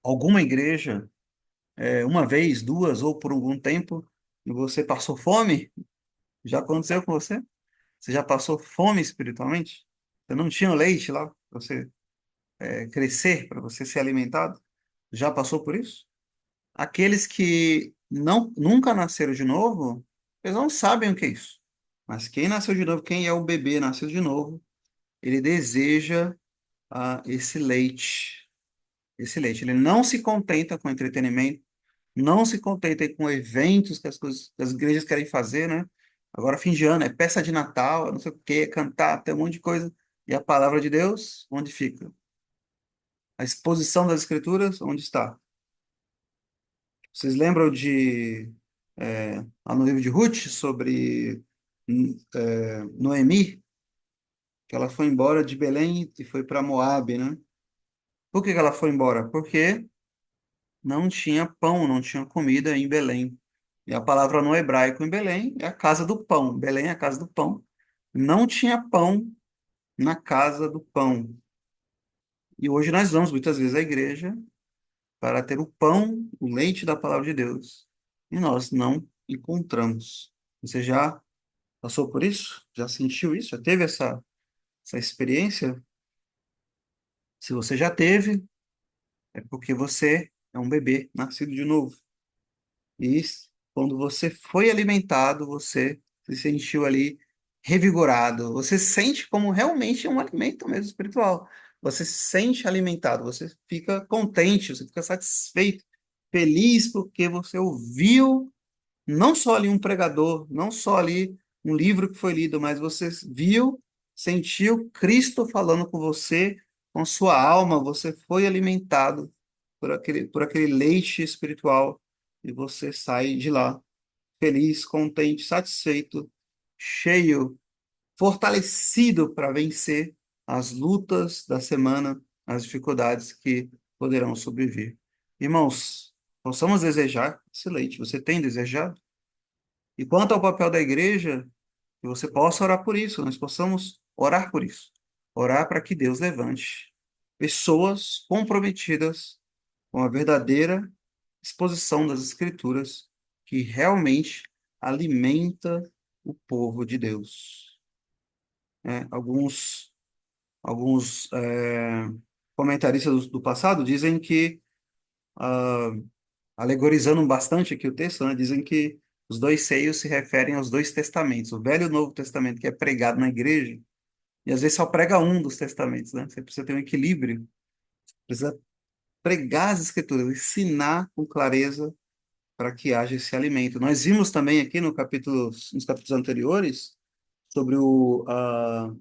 alguma igreja, uma vez, duas ou por algum tempo, e você passou fome? Já aconteceu com você? Você já passou fome espiritualmente? Você não tinha leite lá para você crescer, para você ser alimentado? Já passou por isso? Aqueles que não, nunca nasceram de novo, eles não sabem o que é isso. Mas quem nasceu de novo, quem é o bebê nasceu de novo, ele deseja esse leite. Esse leite. Ele não se contenta com entretenimento, não se contenta com eventos que que as igrejas querem fazer, né? Agora, fim de ano, é peça de Natal, é não sei o quê, é cantar, tem um monte de coisa. E a palavra de Deus, onde fica? A exposição das Escrituras, onde está? Vocês lembram no livro de Ruth, sobre Noemi, que ela foi embora de Belém e foi para Moabe, né? Por que que ela foi embora? Porque não tinha pão, não tinha comida em Belém. E a palavra no hebraico em Belém é a casa do pão. Belém é a casa do pão. Não tinha pão na casa do pão. E hoje nós vamos muitas vezes à igreja para ter o pão, o leite da palavra de Deus. E nós não encontramos. Você já passou por isso? Já sentiu isso? Já teve essa experiência? Se você já teve, é porque você é um bebê nascido de novo. E quando você foi alimentado, você se sentiu ali revigorado. Você se sente como realmente um alimento mesmo espiritual. Você se sente alimentado, você fica contente, você fica satisfeito, feliz porque você ouviu não só ali um pregador, não só ali um livro que foi lido, mas você viu, sentiu Cristo falando com você, com sua alma, você foi alimentado por aquele leite espiritual e você sai de lá feliz, contente, satisfeito, cheio, fortalecido para vencer as lutas da semana, as dificuldades que poderão sobrevir. Irmãos, possamos desejar esse leite. Você tem desejado? E quanto ao papel da igreja, que você possa orar por isso, nós possamos orar por isso. Orar para que Deus levante pessoas comprometidas com a verdadeira exposição das Escrituras, que realmente alimenta o povo de Deus. Alguns comentaristas do passado dizem que alegorizando bastante aqui o texto, né, dizem que os dois seios se referem aos dois testamentos, o Velho e o Novo Testamento, que é pregado na igreja, e às vezes só prega um dos testamentos, né? Você precisa ter um equilíbrio, precisa pregar as escrituras, ensinar com clareza para que haja esse alimento. Nós vimos também aqui no nos capítulos anteriores sobre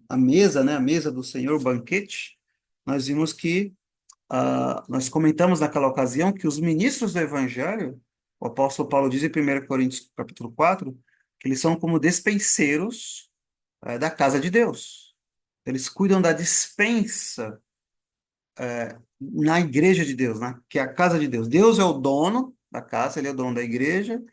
a mesa, né? A mesa do Senhor, o banquete. Nós vimos que nós comentamos naquela ocasião que os ministros do Evangelho, o apóstolo Paulo diz em 1 Coríntios capítulo 4, que eles são como despenseiros da casa de Deus. Eles cuidam da dispensa na igreja de Deus, né? Que é a casa de Deus. Deus é o dono da casa, ele é o dono da igreja,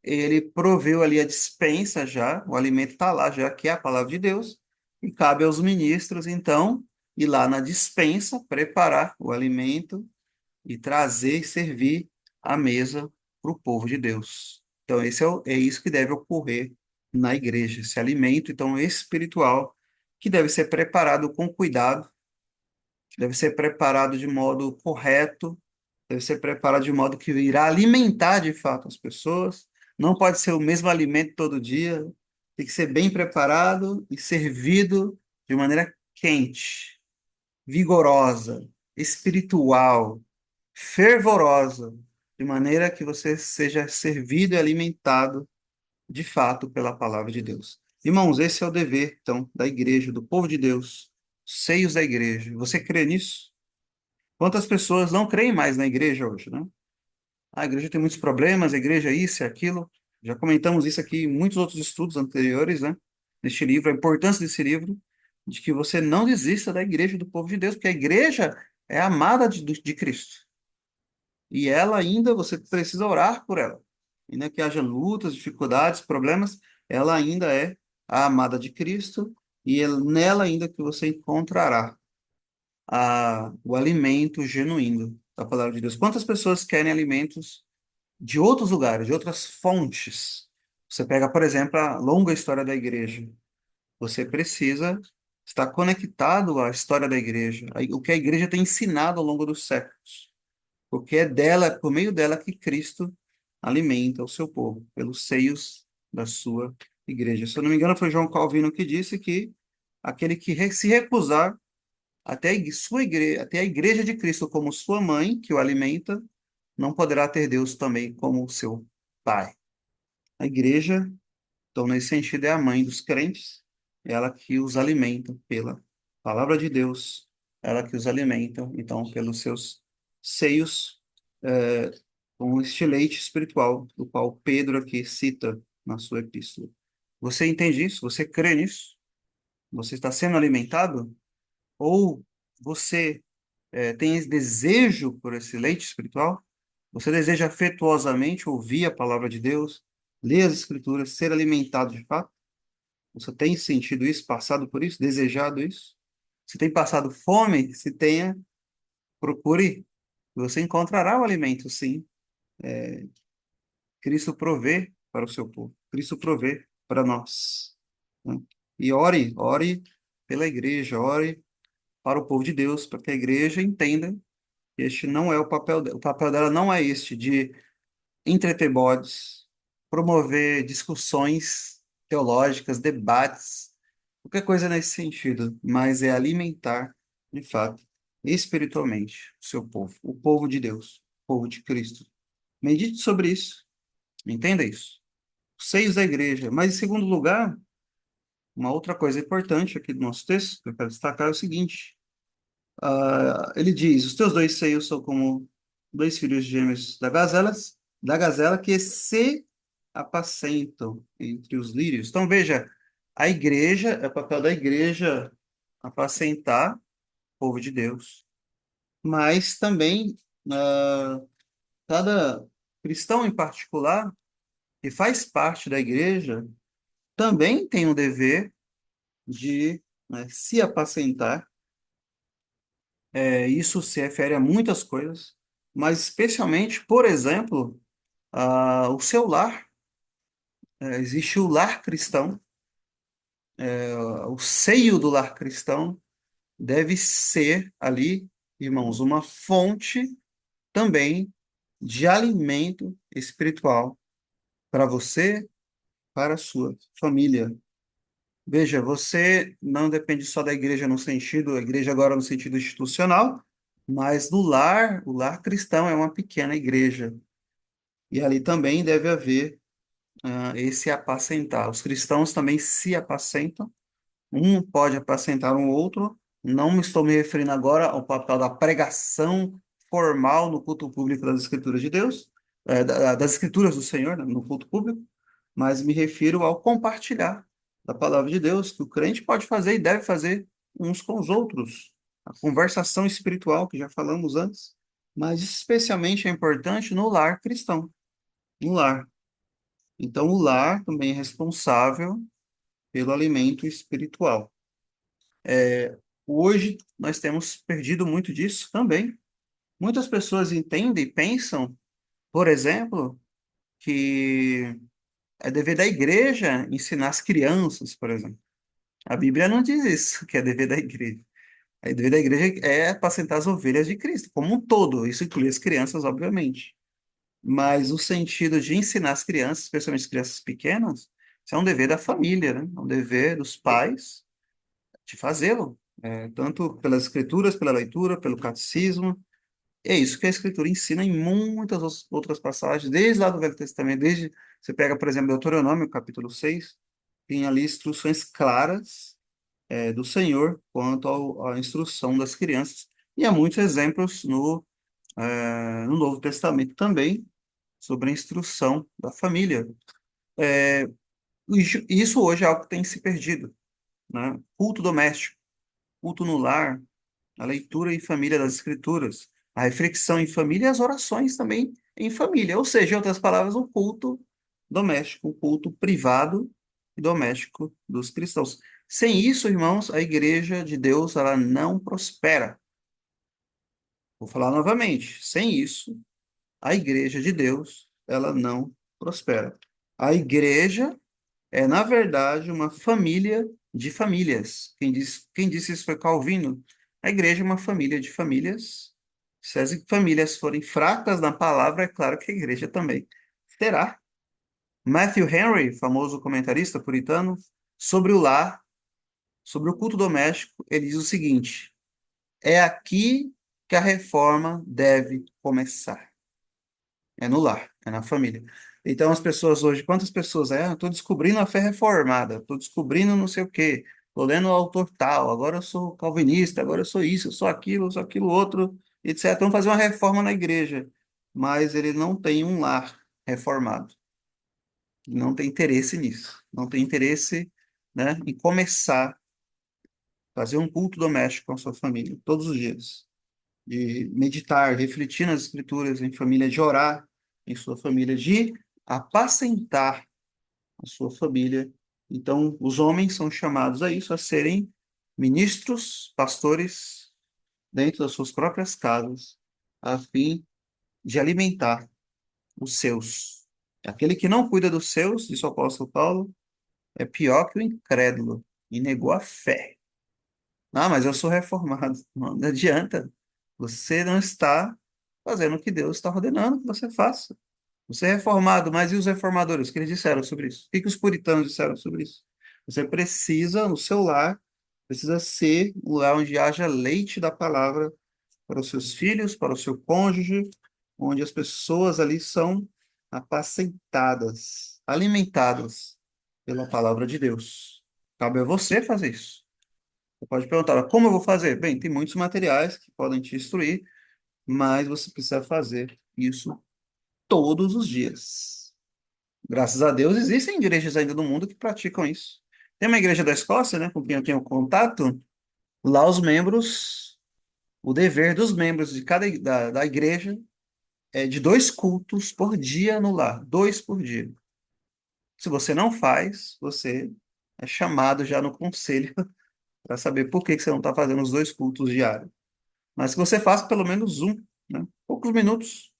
ele proveu ali a dispensa já, o alimento está lá já, que é a palavra de Deus, e cabe aos ministros, então, ir lá na dispensa, preparar o alimento e trazer e servir a mesa para o povo de Deus. Então, é isso que deve ocorrer na igreja, esse alimento, então, espiritual, que deve ser preparado com cuidado, deve ser preparado de modo correto, deve ser preparado de modo que irá alimentar de fato as pessoas. Não pode ser o mesmo alimento todo dia, tem que ser bem preparado e servido de maneira quente, vigorosa, espiritual, fervorosa, de maneira que você seja servido e alimentado de fato pela palavra de Deus. Irmãos, esse é o dever, então, da igreja, do povo de Deus, seios da igreja. Você crê nisso? Quantas pessoas não creem mais na igreja hoje, né? A igreja tem muitos problemas, a igreja é isso e aquilo. Já comentamos isso aqui em muitos outros estudos anteriores, né? Neste livro, a importância desse livro, de que você não desista da igreja do povo de Deus, porque a igreja é amada de Cristo. E ela ainda, você precisa orar por ela. Ainda que haja lutas, dificuldades, problemas, ela ainda é a amada de Cristo e nela ainda que você encontrará o alimento genuíno da palavra de Deus. Quantas pessoas querem alimentos de outros lugares, de outras fontes? Você pega, por exemplo, a longa história da igreja. Você precisa estar conectado à história da igreja, o que a igreja tem ensinado ao longo dos séculos. porque é dela, por meio dela que Cristo alimenta o seu povo, pelos seios da sua igreja. Se eu não me engano, foi João Calvino que disse que aquele que se recusar até sua igreja, até a igreja de Cristo como sua mãe, que o alimenta, não poderá ter Deus também como seu pai. A igreja, então, nesse sentido, é a mãe dos crentes, é ela que os alimenta pela palavra de Deus, ela que os alimenta, então, pelos seus seios, é, com este leite espiritual, do qual Pedro aqui cita na sua epístola. Você entende isso? Você crê nisso? Você está sendo alimentado? Ou você tem esse desejo por esse leite espiritual? Você deseja afetuosamente ouvir a palavra de Deus, ler as Escrituras, ser alimentado de fato? Você tem sentido isso, passado por isso, desejado isso? Se tem passado fome, se tenha, procure. Você encontrará o alimento, sim. Cristo provê para o seu povo. Cristo provê para nós, né? E ore pela igreja, ore para o povo de Deus, para que a igreja entenda que este não é o papel dela. O papel dela não é este de entreter bodes, promover discussões teológicas, debates, qualquer coisa nesse sentido, mas é alimentar, de fato, espiritualmente o seu povo, o povo de Deus, o povo de Cristo. Medite sobre isso, entenda isso. Os seios da igreja. Mas, em segundo lugar, uma outra coisa importante aqui do nosso texto, que eu quero destacar, é o seguinte: ele diz: os teus dois seios são como dois filhos gêmeos da gazela que se apacentam entre os lírios. Então, veja, a igreja, é o papel da igreja apacentar o povo de Deus, mas também cada cristão em particular, que faz parte da igreja, também tem o dever de, né, se apacentar. Isso se refere a muitas coisas, mas especialmente, por exemplo, o seu lar. Existe o lar cristão, o seio do lar cristão deve ser ali, irmãos, uma fonte também de alimento espiritual para você, para a sua família. Veja, você não depende só da igreja no sentido, a igreja agora no sentido institucional, mas no lar, o lar cristão é uma pequena igreja. E ali também deve haver esse apacentar. Os cristãos também se apacentam, um pode apacentar um outro. Não me estou me referindo agora ao papel da pregação formal no culto público das Escrituras de Deus, das Escrituras do Senhor, né, no culto público, mas me refiro ao compartilhar da palavra de Deus, que o crente pode fazer e deve fazer uns com os outros. A conversação espiritual, que já falamos antes, mas especialmente é importante no lar cristão, no lar. Então, o lar também é responsável pelo alimento espiritual. Hoje, nós temos perdido muito disso também. Muitas pessoas entendem e pensam, por exemplo, que é dever da igreja ensinar as crianças, por exemplo. A Bíblia não diz isso, que é dever da igreja. A dever da igreja é apacentar as ovelhas de Cristo, como um todo. Isso inclui as crianças, obviamente. Mas o sentido de ensinar as crianças, especialmente as crianças pequenas, isso é um dever da família, né? É um dever dos pais de fazê-lo, tanto pelas escrituras, pela leitura, pelo catecismo. É isso que a escritura ensina em muitas outras passagens, desde lá do Velho Testamento, desde você pega, por exemplo, Deuteronômio, capítulo 6, tem ali instruções claras do Senhor quanto à instrução das crianças. E há muitos exemplos no Novo Testamento também sobre a instrução da família. Isso hoje é algo que tem se perdido, né? Culto doméstico, culto no lar, a leitura em família das Escrituras, a reflexão em família e as orações também em família. Ou seja, em outras palavras, um culto doméstico, um culto privado e doméstico dos cristãos. Sem isso, irmãos, a igreja de Deus ela não prospera. Vou falar novamente. Sem isso, a igreja de Deus ela não prospera. A igreja é, na verdade, uma família de famílias. Quem disse isso foi Calvino. A igreja é uma família de famílias Se as famílias forem fracas na palavra, é claro que a igreja também terá. Matthew Henry, famoso comentarista puritano, sobre o lar, sobre o culto doméstico, ele diz o seguinte: é aqui que a reforma deve começar. É no lar, é na família. Então, as pessoas hoje, quantas pessoas? Estou descobrindo a fé reformada, estou descobrindo não sei o quê, estou lendo o autor tal, agora eu sou calvinista, agora eu sou aquilo outro, etc. Vamos fazer uma reforma na igreja, mas ele não tem um lar reformado, não tem interesse nisso, não tem interesse, né, em começar a fazer um culto doméstico com a sua família, todos os dias de meditar, refletir nas escrituras em família, de orar em sua família, de apacentar a sua família. Então, os homens são chamados a isso, a serem ministros, pastores dentro das suas próprias casas, a fim de alimentar os seus. Aquele que não cuida dos seus, disse o apóstolo Paulo, é pior que o incrédulo e negou a fé. Ah, mas eu sou reformado. Não adianta. Você não está fazendo o que Deus está ordenando que você faça. Você é reformado, mas e os reformadores? O que eles disseram sobre isso? O que os puritanos disseram sobre isso? Você precisa, no seu lar, precisa ser um lar onde haja leite da palavra para os seus filhos, para o seu cônjuge, onde as pessoas ali são apacentadas, alimentadas pela palavra de Deus. Cabe a você fazer isso. Você pode perguntar, como eu vou fazer? Bem, tem muitos materiais que podem te instruir, mas você precisa fazer isso todos os dias. Graças a Deus, existem igrejas ainda no mundo que praticam isso. Tem uma igreja da Escócia, né, com quem eu tenho contato, lá os membros, o dever dos membros de da igreja é de 2 cultos por dia no lar, 2 por dia. Se você não faz, você é chamado já no conselho para saber por que que você não está fazendo os 2 cultos diários. Mas que você faça pelo menos um, né? Poucos minutos,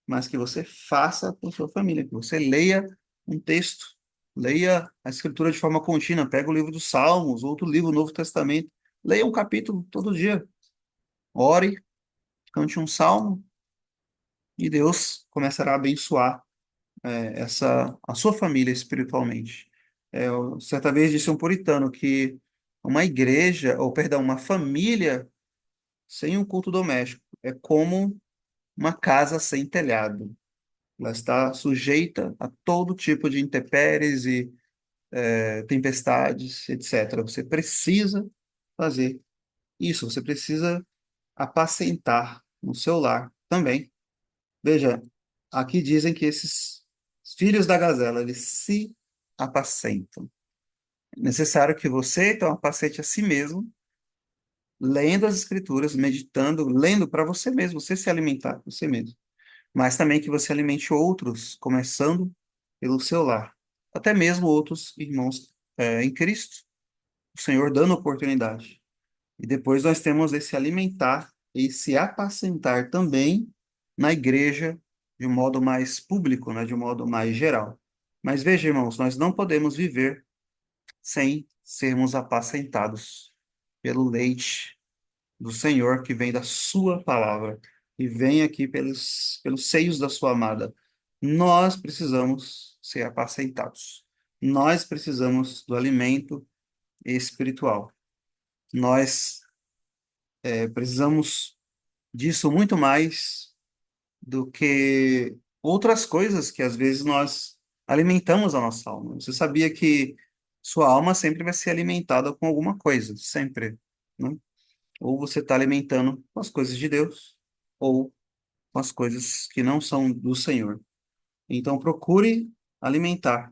mas que você faça com sua família, que você leia um texto, leia a Escritura de forma contínua, pega o livro dos Salmos, outro livro, o Novo Testamento, leia um capítulo todo dia, ore, cante um salmo, e Deus começará a abençoar a sua família espiritualmente. Certa vez disse um puritano que uma igreja, ou perdão, uma família sem um culto doméstico é como uma casa sem telhado. Ela está sujeita a todo tipo de intempéries e tempestades, etc. Você precisa fazer isso, você precisa apacentar no seu lar também. Veja, aqui dizem que esses filhos da gazela, eles se apacentam. É necessário que você, então, apacente a si mesmo, lendo as escrituras, meditando, lendo para você mesmo, você se alimentar, você mesmo. Mas também que você alimente outros, começando pelo seu lar. Até mesmo outros irmãos em Cristo, o Senhor dando oportunidade. E depois nós temos esse alimentar e se apacentar também na igreja de um modo mais público, né, de um modo mais geral. Mas veja, irmãos, nós não podemos viver sem sermos apacentados pelo leite do Senhor que vem da sua palavra e vem aqui pelos seios da sua amada. Nós precisamos ser apacentados. Nós precisamos do alimento espiritual. Nós precisamos disso muito mais do que outras coisas que às vezes nós alimentamos a nossa alma. Você sabia que sua alma sempre vai ser alimentada com alguma coisa, sempre, né? Ou você está alimentando com as coisas de Deus, ou com as coisas que não são do Senhor. Então procure alimentar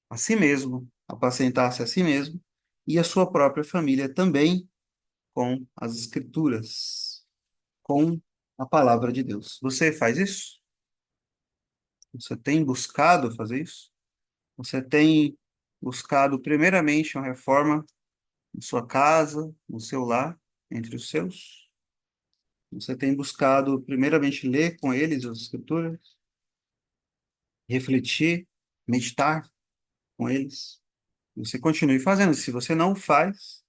a si mesmo, apacentar-se a si mesmo e a sua própria família também com as Escrituras, com a palavra de Deus. Você faz isso? Você tem buscado fazer isso? Você tem buscado, primeiramente, uma reforma em sua casa, no seu lar, entre os seus? Você tem buscado, primeiramente, ler com eles as Escrituras, refletir, meditar com eles? Você continue fazendo. Se você não faz,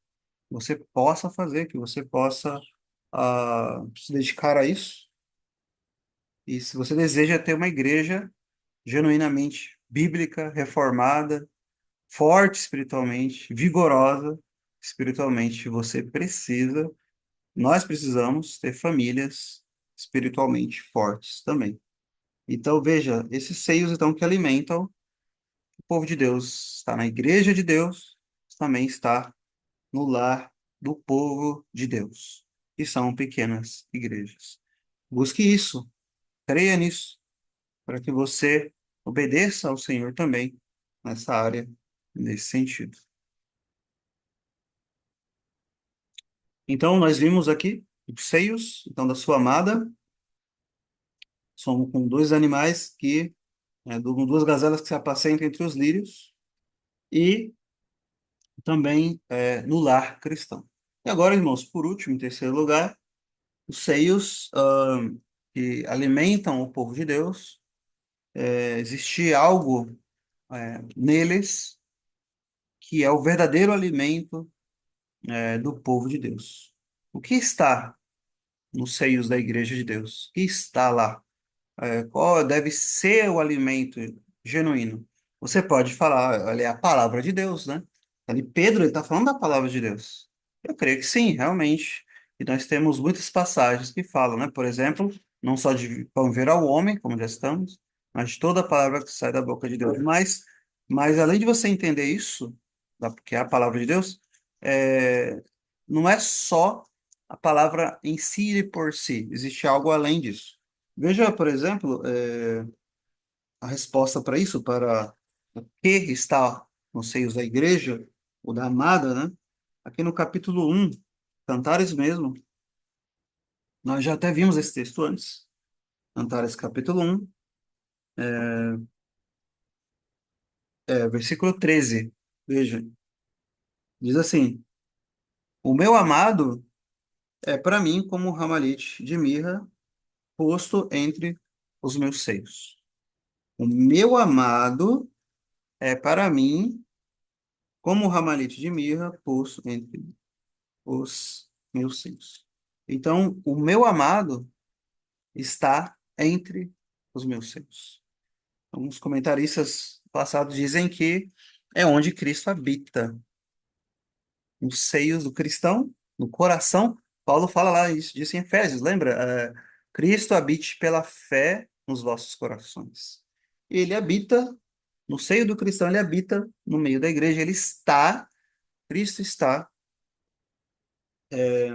você possa fazer, que você possa a se dedicar a isso. E se você deseja ter uma igreja genuinamente bíblica, reformada, forte espiritualmente, vigorosa espiritualmente, nós precisamos ter famílias espiritualmente fortes também. Então, veja, esses seios então que alimentam o povo de Deus, está na igreja de Deus, também está no lar do povo de Deus, que são pequenas igrejas. Busque isso, creia nisso, para que você obedeça ao Senhor também nessa área, nesse sentido. Então, nós vimos aqui os seios, então, da sua amada, somos com dois animais duas gazelas que se apacentam entre os lírios, e também no lar cristão. E agora, irmãos, por último, em terceiro lugar, os seios que alimentam o povo de Deus. Existe algo neles que é o verdadeiro alimento do povo de Deus. O que está nos seios da igreja de Deus? O que está lá? Qual deve ser o alimento genuíno? Você pode falar, olha, é a palavra de Deus, né? Ali Pedro está falando da palavra de Deus. Eu creio que sim, realmente. E nós temos muitas passagens que falam, né? Por exemplo, não só de pão viver ao homem, como já estamos, mas de toda a palavra que sai da boca de Deus. Mas além de você entender isso, que é a palavra de Deus, é, não é só a palavra em si e por si. Existe algo além disso. Veja, por exemplo, a resposta para isso, para o que está nos seios da igreja, ou da amada, né? Aqui no capítulo 1, Cantares mesmo, nós já até vimos esse texto antes. Cantares capítulo 1, versículo 13. Veja, diz assim: O meu amado é para mim como um ramalhete de mirra posto entre os meus seios. O meu amado é para mim como um ramalhete de mirra posto entre os meus seios. Então, o meu amado está entre os meus seios. Alguns comentaristas passados dizem que é onde Cristo habita, nos seios do cristão, no coração. Paulo fala lá isso, disso em Efésios, lembra? Cristo habite pela fé nos vossos corações. E ele habita no seio do cristão, ele habita no meio da igreja, Cristo está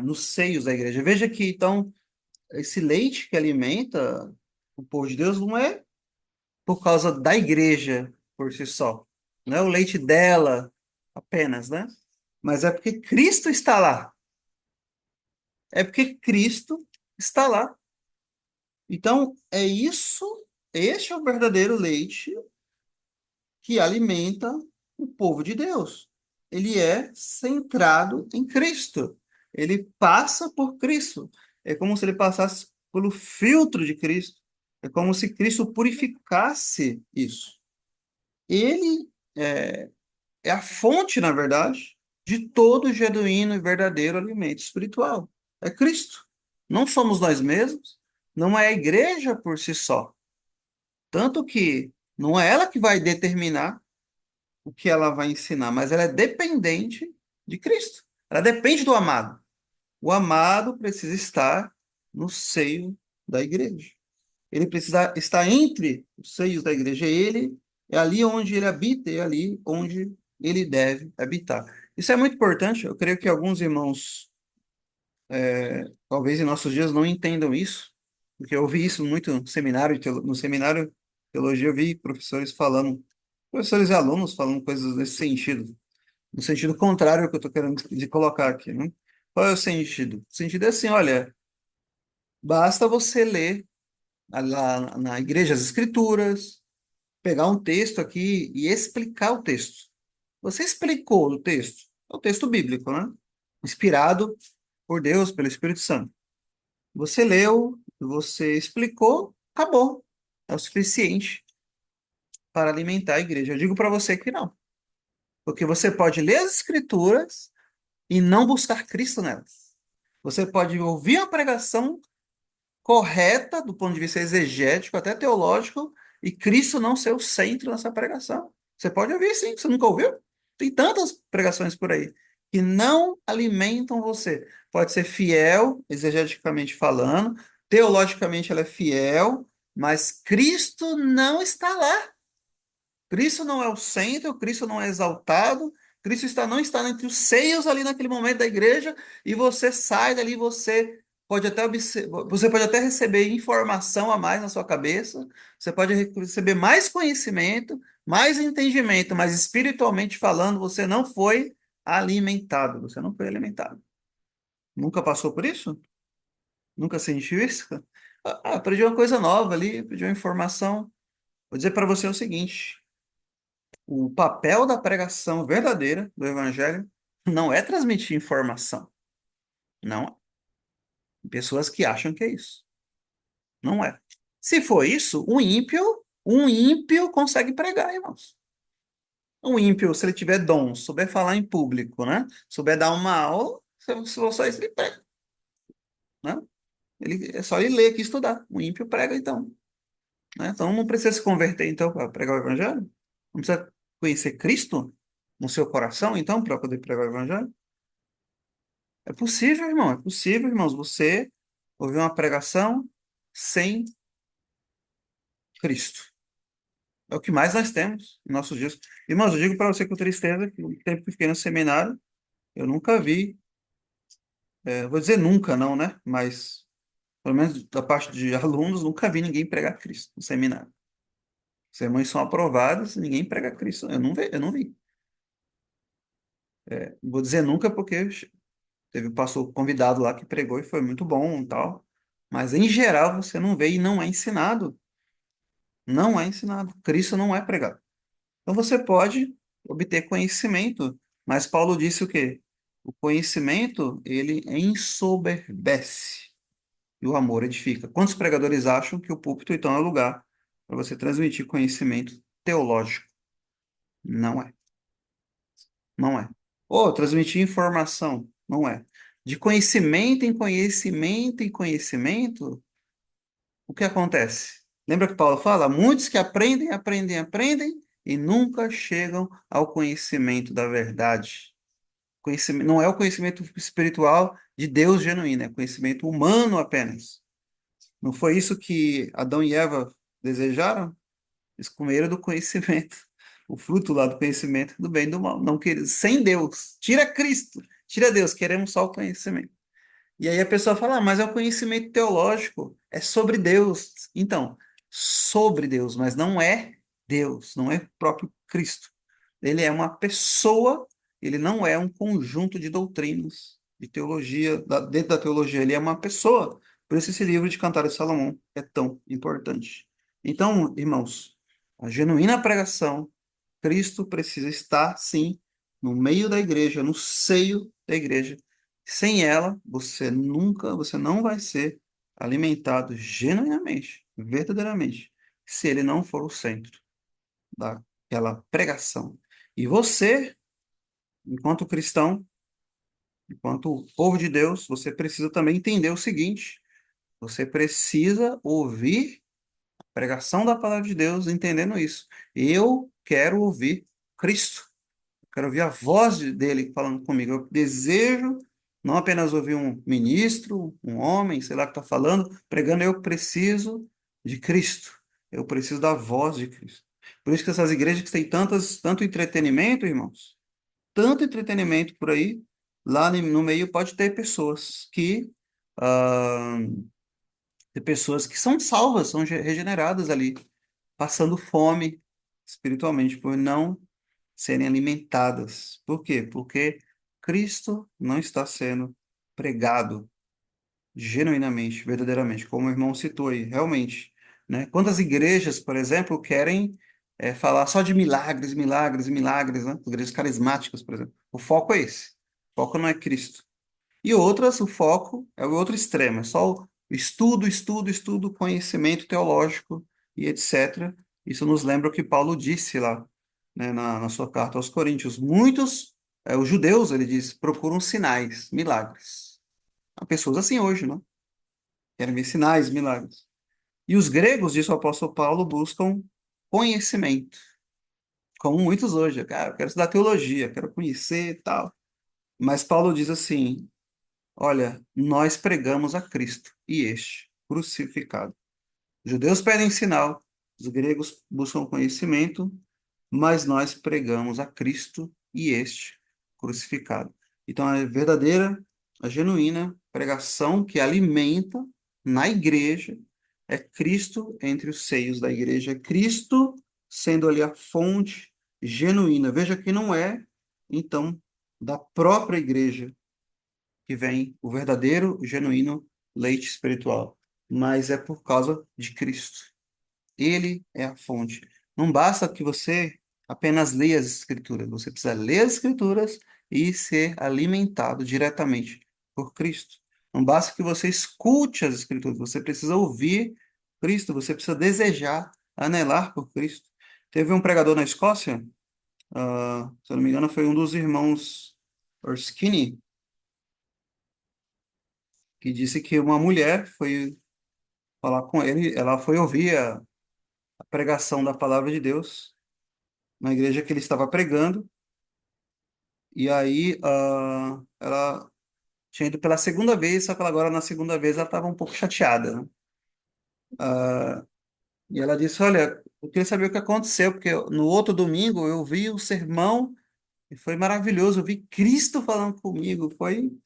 nos seios da igreja. Veja que, então, esse leite que alimenta o povo de Deus não é por causa da igreja por si só. Não é o leite dela apenas, né? Mas é porque Cristo está lá. É porque Cristo está lá. Então, este é o verdadeiro leite que alimenta o povo de Deus. Ele é centrado em Cristo. Ele passa por Cristo. É como se ele passasse pelo filtro de Cristo. É como se Cristo purificasse isso. Ele é a fonte, na verdade, de todo genuíno e verdadeiro alimento espiritual. É Cristo. Não somos nós mesmos, não é a igreja por si só. Tanto que não é ela que vai determinar o que ela vai ensinar, mas ela é dependente de Cristo. Ela depende do amado. O amado precisa estar no seio da igreja. Ele precisa estar entre os seios da igreja. Ele é ali onde ele habita, é ali onde ele deve habitar. Isso é muito importante. Eu creio que alguns irmãos, talvez em nossos dias, não entendam isso, porque eu ouvi isso muito no seminário, no seminário de teologia, eu vi professores e alunos falando coisas nesse sentido, no sentido contrário ao que eu estou querendo de colocar aqui, né? Qual é o sentido? O sentido é assim, olha, basta você ler lá na igreja as escrituras, pegar um texto aqui e explicar o texto. Você explicou o texto, é o texto bíblico, né? Inspirado por Deus, pelo Espírito Santo. Você leu, você explicou, acabou. É o suficiente para alimentar a igreja. Eu digo para você que não. Porque você pode ler as escrituras e não buscar Cristo nelas. Você pode ouvir uma pregação correta do ponto de vista exegético, até teológico, e Cristo não ser o centro nessa pregação. Você pode ouvir sim, você nunca ouviu? Tem tantas pregações por aí que não alimentam você. Pode ser fiel, exegeticamente falando, teologicamente ela é fiel, mas Cristo não está lá. Cristo não é o centro, Cristo não é exaltado, Cristo não está entre os seios ali naquele momento da igreja, e você sai dali, você pode até receber informação a mais na sua cabeça, você pode receber mais conhecimento, mais entendimento, mas espiritualmente falando, você não foi alimentado, você não foi alimentado. Nunca passou por isso? Nunca sentiu isso? Aprendi uma coisa nova ali, aprendi uma informação. Vou dizer para você o seguinte: o papel da pregação verdadeira do evangelho não é transmitir informação. Não é. Tem pessoas que acham que é isso. Não é. Se for isso, um ímpio consegue pregar, irmãos. Um ímpio, se ele tiver dom, souber falar em público, né? Souber dar uma aula, se for só isso, ele prega, né? É só ele ler aqui e estudar. Um ímpio prega, então. Né? Então não precisa se converter, então, para pregar o evangelho. Não precisa conhecer Cristo no seu coração, então, para poder pregar o evangelho. É possível, irmão, é possível, irmãos, você ouvir uma pregação sem Cristo. É o que mais nós temos em nossos dias. Irmãos, eu digo para você com tristeza que no tempo que fiquei no seminário, eu nunca vi, vou dizer nunca não, né? Mas, pelo menos da parte de alunos, nunca vi ninguém pregar Cristo no seminário. Os sermões são aprovados, ninguém prega Cristo. Eu não vi. Vou dizer nunca porque teve um pastor convidado lá que pregou e foi muito bom e tal. Mas, em geral, você não vê e não é ensinado. Não é ensinado. Cristo não é pregado. Então você pode obter conhecimento, mas Paulo disse o quê? O conhecimento, ele ensoberbece e o amor edifica. Quantos pregadores acham que o púlpito, então, é o lugar para você transmitir conhecimento teológico? Não é. Não é. Ou transmitir informação? Não é. De conhecimento em conhecimento em conhecimento, o que acontece? Lembra que Paulo fala? Muitos que aprendem, aprendem, aprendem e nunca chegam ao conhecimento da verdade. Conhecimento, não é o conhecimento espiritual de Deus genuíno, é conhecimento humano apenas. Não foi isso que Adão e Eva desejaram? Eles comeram do conhecimento, o fruto lá do conhecimento do bem e do mal. Não quer, sem Deus. Tira Cristo, tira Deus, queremos só o conhecimento. E aí a pessoa fala, mas é o conhecimento teológico, é sobre Deus. Então, sobre Deus, mas não é Deus, não é o próprio Cristo. Ele é uma pessoa, ele não é um conjunto de doutrinas, de teologia, dentro da teologia, ele é uma pessoa. Por isso esse livro de Cantares de Salomão é tão importante. Então, irmãos, a genuína pregação, Cristo precisa estar, sim, no meio da igreja, no seio da igreja. Sem ela, você não vai ser alimentado genuinamente, verdadeiramente, se ele não for o centro daquela pregação. E você, enquanto cristão, enquanto povo de Deus, você precisa também entender o seguinte: você precisa ouvir a pregação da palavra de Deus, entendendo isso. Eu quero ouvir Cristo. Quero ouvir a voz dele falando comigo. Eu desejo não apenas ouvir um ministro, um homem, sei lá, que está falando, pregando. Eu preciso de Cristo. Eu preciso da voz de Cristo. Por isso que essas igrejas que têm tanto entretenimento, irmãos, tanto entretenimento por aí, lá no meio pode ter ah, pessoas que são salvas, são regeneradas ali, passando fome espiritualmente, por não serem alimentadas. Por quê? Porque Cristo não está sendo pregado genuinamente, verdadeiramente, como o irmão citou aí, realmente, né? Quantas igrejas, por exemplo, querem falar só de milagres, milagres, milagres, né? Igrejas carismáticas, por exemplo. O foco é esse. O foco não é Cristo. E outras, o foco é o outro extremo, é só o estudo, estudo, estudo, conhecimento teológico e etc. Isso nos lembra o que Paulo disse lá, né, na sua carta aos Coríntios. Muitos, os judeus, ele diz, procuram sinais, milagres. Há pessoas assim hoje, né? Querem ver sinais, milagres. E os gregos, diz o apóstolo Paulo, buscam conhecimento, como muitos hoje. Cara, eu quero estudar teologia, quero conhecer e tal. Mas Paulo diz assim: olha, nós pregamos a Cristo e este crucificado. Os judeus pedem sinal, os gregos buscam conhecimento, mas nós pregamos a Cristo e este crucificado. Então, a verdadeira, a genuína pregação que alimenta na igreja é Cristo entre os seios da igreja, é Cristo sendo ali a fonte genuína. Veja que não é, então, da própria igreja que vem o verdadeiro, genuíno leite espiritual, mas é por causa de Cristo. Ele é a fonte. Não basta que você apenas leia as Escrituras, você precisa ler as Escrituras e ser alimentado diretamente por Cristo. Não basta que você escute as Escrituras, você precisa ouvir Cristo, você precisa desejar, anelar por Cristo. Teve um pregador na Escócia, se eu não me engano, foi um dos irmãos Erskine, que disse que uma mulher foi falar com ele, ela foi ouvir a pregação da palavra de Deus na igreja que ele estava pregando, e aí ela tinha ido pela segunda vez, só que ela agora na segunda vez ela estava um pouco chateada, né? E ela disse, olha, eu queria saber o que aconteceu, porque no outro domingo eu vi o sermão e foi maravilhoso, eu vi Cristo falando comigo, foi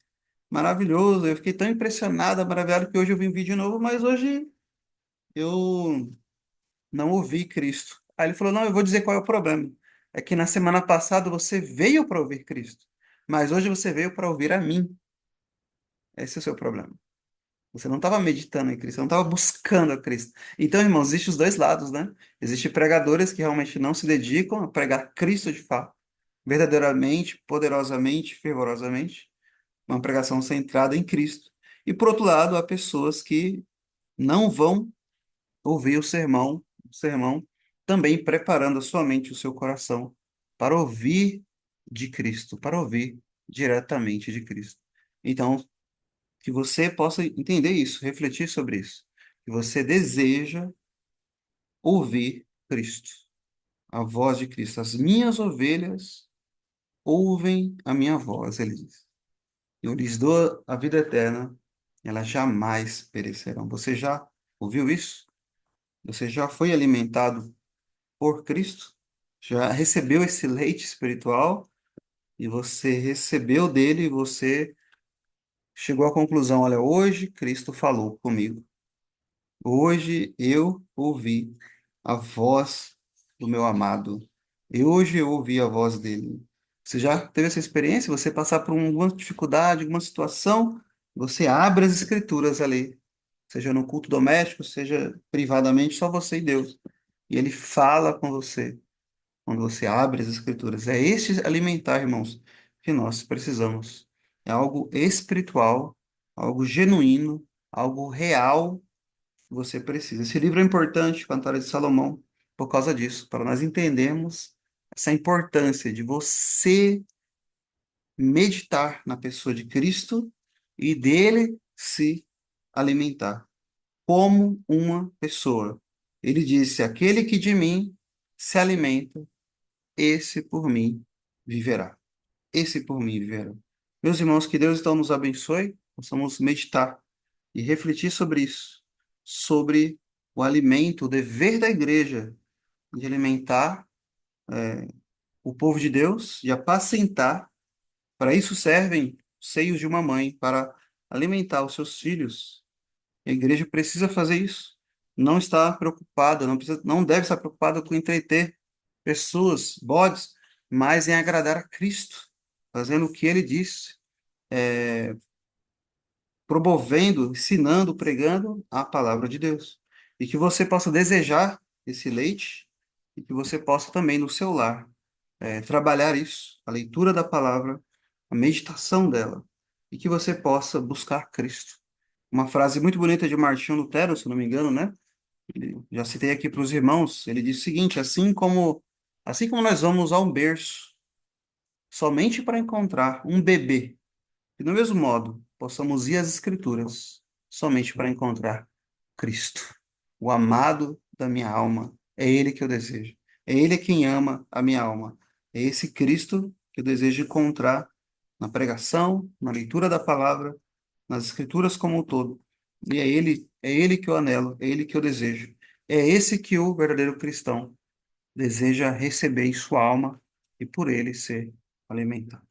maravilhoso, eu fiquei tão impressionada, maravilhado, que hoje eu vim vídeo novo, mas hoje eu não ouvi Cristo. Aí ele falou, não, eu vou dizer qual é o problema. É que na semana passada você veio para ouvir Cristo, mas hoje você veio para ouvir a mim. Esse é o seu problema. Você não estava meditando em Cristo, você não estava buscando a Cristo. Então, irmãos, existem os dois lados, né? Existem pregadores que realmente não se dedicam a pregar Cristo de fato, verdadeiramente, poderosamente, fervorosamente, uma pregação centrada em Cristo. E, por outro lado, há pessoas que não vão ouvir o sermão, também preparando a sua mente, o seu coração para ouvir de Cristo, para ouvir diretamente de Cristo. Então, que você possa entender isso, refletir sobre isso, que você deseja ouvir Cristo, a voz de Cristo. As minhas ovelhas ouvem a minha voz, ele diz. Eu lhes dou a vida eterna, elas jamais perecerão. Você já ouviu isso? Você já foi alimentado por Cristo? Já recebeu esse leite espiritual? E você recebeu dele e você chegou à conclusão: olha, hoje Cristo falou comigo. Hoje eu ouvi a voz do meu amado. E hoje eu ouvi a voz dele. Você já teve essa experiência? Você passar por alguma dificuldade, alguma situação, você abre as escrituras ali, seja no culto doméstico, seja privadamente, só você e Deus. E ele fala com você quando você abre as escrituras. É este alimentar, irmãos, que nós precisamos. É algo espiritual, algo genuíno, algo real você precisa. Esse livro é importante, Cantares de Salomão, por causa disso, para nós entendermos essa importância de você meditar na pessoa de Cristo e dele se alimentar como uma pessoa. Ele disse: aquele que de mim se alimenta, esse por mim viverá. Esse por mim viverá. Meus irmãos, que Deus então nos abençoe, possamos meditar e refletir sobre isso, sobre o alimento, o dever da igreja de alimentar o povo de Deus, de apacentar. Para isso servem os seios de uma mãe, para alimentar os seus filhos. A igreja precisa fazer isso. Não está preocupada, não precisa, não deve estar preocupada com entreter pessoas, bodes, mas em agradar a Cristo, fazendo o que ele disse, promovendo, ensinando, pregando a palavra de Deus. E que você possa desejar esse leite e que você possa também no seu lar trabalhar isso, a leitura da palavra, a meditação dela, e que você possa buscar Cristo. Uma frase muito bonita de Martinho Lutero, se não me engano, né? Já citei aqui para os irmãos. Ele diz o seguinte: assim como nós vamos a um berço somente para encontrar um bebê, e do mesmo modo possamos ir às Escrituras somente para encontrar Cristo, o amado da minha alma. É Ele que eu desejo. É Ele quem ama a minha alma. É esse Cristo que eu desejo encontrar na pregação, na leitura da palavra, nas Escrituras como um todo. E é Ele que eu anelo, é Ele que eu desejo. É esse que o verdadeiro cristão deseja receber em sua alma e por ele ser alimentado.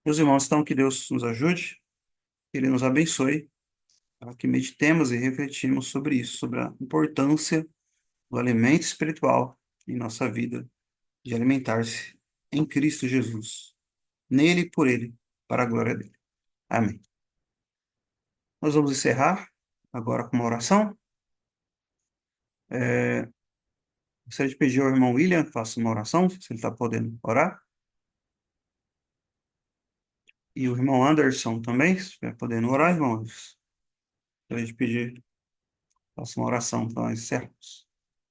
Meus irmãos, então que Deus nos ajude, que Ele nos abençoe, para que meditemos e refletimos sobre isso, sobre a importância do alimento espiritual em nossa vida, de alimentar-se em Cristo Jesus, nele e por ele, para a glória dele. Amém. Nós vamos encerrar agora com uma oração. Gostaria de pedir ao irmão William que faça uma oração, se ele está podendo orar. E o irmão Anderson também, se estiver podendo orar, irmãos. Gostaria de pedir, faça uma oração para nós encerrarmos.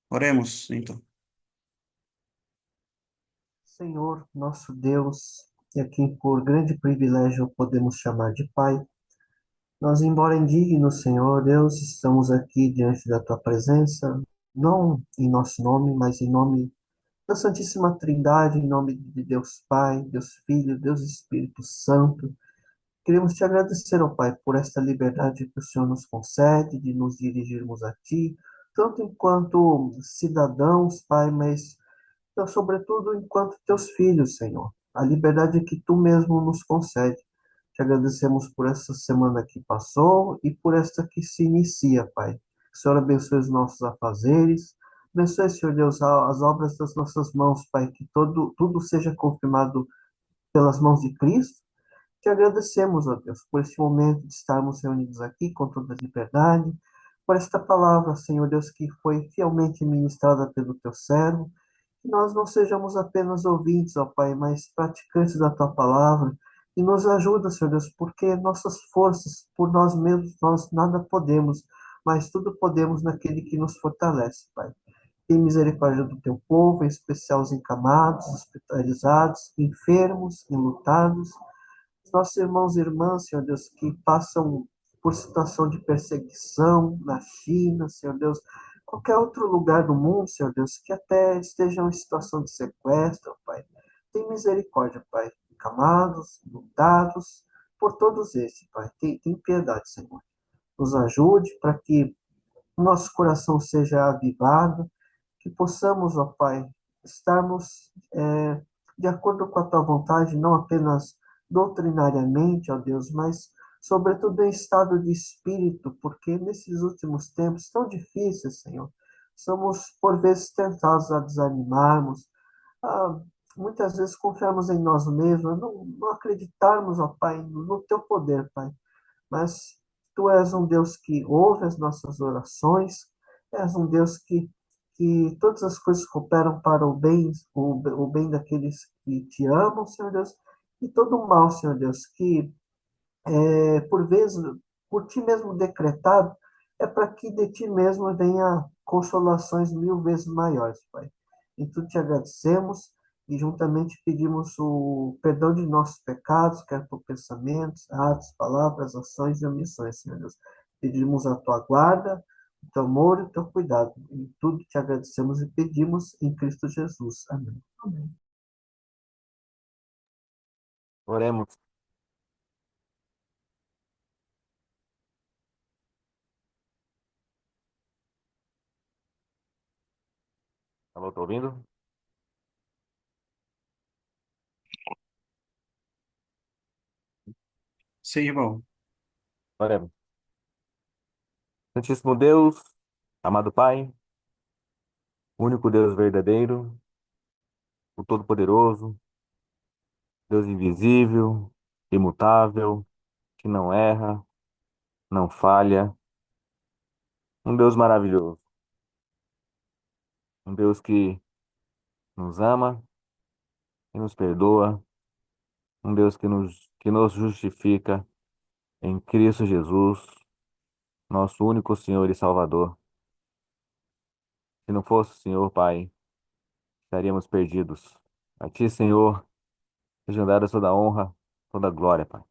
Oremos, então. Senhor, nosso Deus, e a quem por grande privilégio podemos chamar de Pai, nós, embora indignos, Senhor Deus, estamos aqui diante da Tua presença, não em nosso nome, mas em nome da Santíssima Trindade, em nome de Deus Pai, Deus Filho, Deus Espírito Santo. Queremos te agradecer, ó Pai, por esta liberdade que o Senhor nos concede de nos dirigirmos a Ti, tanto enquanto cidadãos, Pai, mas então, sobretudo enquanto teus filhos, Senhor, a liberdade que tu mesmo nos concede. Te agradecemos por essa semana que passou e por esta que se inicia, Pai. Que o Senhor abençoe os nossos afazeres, abençoe, Senhor Deus, as obras das nossas mãos, Pai, que tudo seja confirmado pelas mãos de Cristo. Te agradecemos, ó Deus, por este momento de estarmos reunidos aqui com toda a liberdade, por esta palavra, Senhor Deus, que foi fielmente ministrada pelo teu servo, que nós não sejamos apenas ouvintes, ó Pai, mas praticantes da tua palavra. E nos ajuda, Senhor Deus, porque nossas forças, por nós mesmos, nós nada podemos, mas tudo podemos naquele que nos fortalece, Pai. Tem misericórdia do teu povo, em especial os encamados, hospitalizados, enfermos, enlutados, os nossos irmãos e irmãs, Senhor Deus, que passam por situação de perseguição na China, Senhor Deus, qualquer outro lugar do mundo, Senhor Deus, que até estejam em situação de sequestro, Pai. Tem misericórdia, Pai. Encamados, lutados, por todos esses, Pai. Tem piedade, Senhor. Nos ajude para que o nosso coração seja avivado, que possamos, ó Pai, estarmos de acordo com a tua vontade, não apenas doutrinariamente, ó Deus, mas sobretudo em estado de espírito, porque nesses últimos tempos tão difíceis, Senhor, somos por vezes tentados a desanimarmos, a muitas vezes confiarmos em nós mesmos, não acreditarmos, ó Pai, no teu poder, Pai, mas tu és um Deus que ouve as nossas orações, és um Deus que todas as coisas cooperam para o bem daqueles que te amam, Senhor Deus, e todo o mal, Senhor Deus, que por vezes, por ti mesmo decretado, é para que de ti mesmo venha consolações mil vezes maiores, Pai. E tu te agradecemos e juntamente pedimos o perdão de nossos pecados, quer por pensamentos, atos, palavras, ações e omissões, Senhor Deus. Pedimos a tua guarda, o teu amor e o teu cuidado. Em tudo te agradecemos e pedimos em Cristo Jesus. Amém. Amém. Oremos. Alô, tô ouvindo? Sim, irmão. Oremos. Santíssimo Deus, amado Pai, único Deus verdadeiro, o Todo-Poderoso, Deus invisível, imutável, que não erra, não falha, um Deus maravilhoso, um Deus que nos ama e nos perdoa, um Deus que nos justifica em Cristo Jesus, nosso único Senhor e Salvador. Se não fosse o Senhor, Pai, estaríamos perdidos. A Ti, Senhor, seja dada toda a honra, toda a glória, Pai.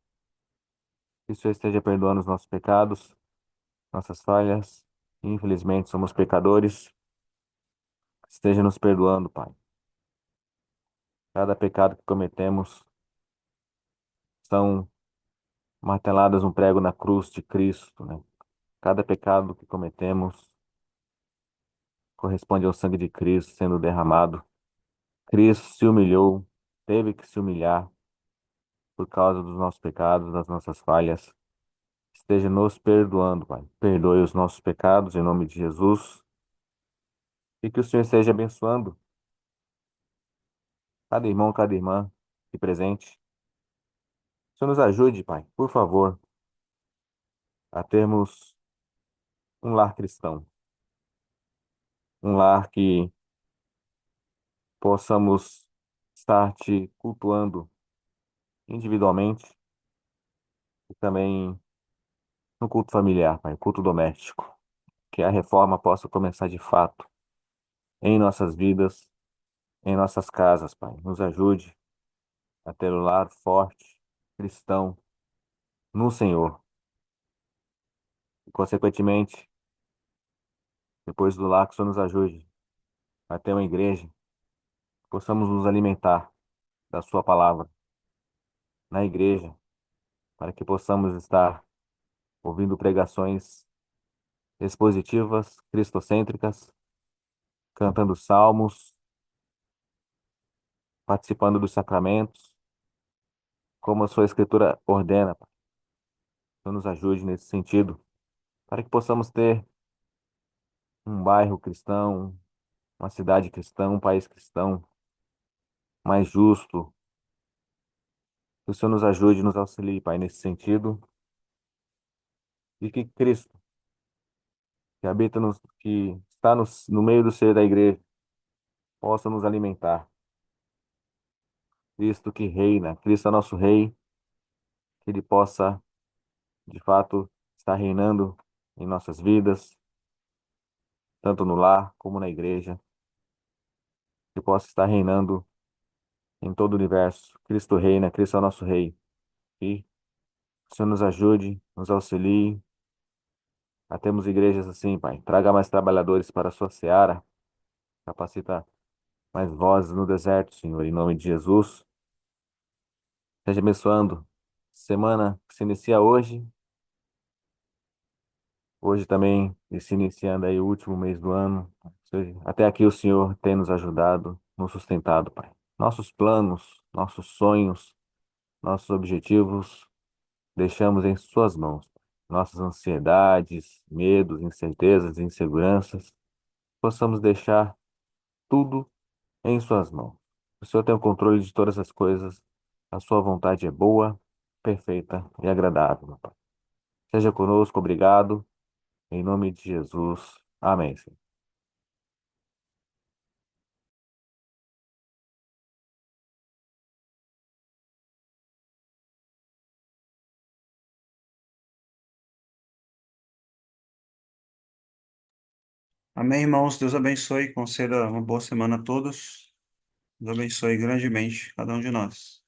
Que o Senhor esteja perdoando os nossos pecados, nossas falhas. Infelizmente, somos pecadores. Esteja nos perdoando, Pai. Cada pecado que cometemos são marteladas um prego na cruz de Cristo, né? Cada pecado que cometemos corresponde ao sangue de Cristo sendo derramado. Cristo se humilhou, teve que se humilhar por causa dos nossos pecados, das nossas falhas. Esteja nos perdoando, Pai. Perdoe os nossos pecados em nome de Jesus e que o Senhor esteja abençoando cada irmão, cada irmã aqui presente. O Senhor nos ajude, Pai, por favor, a termos um lar cristão, um lar que possamos estar te cultuando individualmente e também no culto familiar, Pai, culto doméstico. Que a reforma possa começar de fato em nossas vidas, em nossas casas, Pai. Nos ajude a ter um lar forte, cristão, no Senhor. E, consequentemente, depois do lar, que o Senhor nos ajude a ter uma igreja, que possamos nos alimentar da Sua palavra na igreja, para que possamos estar ouvindo pregações expositivas, cristocêntricas, cantando salmos, participando dos sacramentos, como a Sua Escritura ordena, Pai. Que o Senhor nos ajude nesse sentido, para que possamos ter um bairro cristão, uma cidade cristã, um país cristão mais justo. Que o Senhor nos ajude e nos auxilie, Pai, nesse sentido. E que Cristo, que habita nos, que está no meio do ser da igreja, possa nos alimentar. Cristo que reina, Cristo é nosso Rei, que Ele possa, de fato, estar reinando em nossas vidas, tanto no lar como na igreja, que possa estar reinando em todo o universo. Cristo reina, Cristo é o nosso Rei. E o Senhor nos ajude, nos auxilie a termos igrejas assim, Pai. Traga mais trabalhadores para a sua seara, capacita mais vozes no deserto, Senhor, em nome de Jesus. Esteja abençoando. Semana que se inicia hoje. Hoje também se iniciando aí o último mês do ano. Até aqui o Senhor tem nos ajudado, nos sustentado, Pai. Nossos planos, nossos sonhos, nossos objetivos, deixamos em Suas mãos. Nossas ansiedades, medos, incertezas, inseguranças, possamos deixar tudo em Suas mãos. O Senhor tem o controle de todas as coisas. A Sua vontade é boa, perfeita e agradável, meu Pai. Seja conosco, obrigado. Em nome de Jesus. Amém, Senhor. Amém, irmãos. Deus abençoe. Conceda uma boa semana a todos. Deus abençoe grandemente cada um de nós.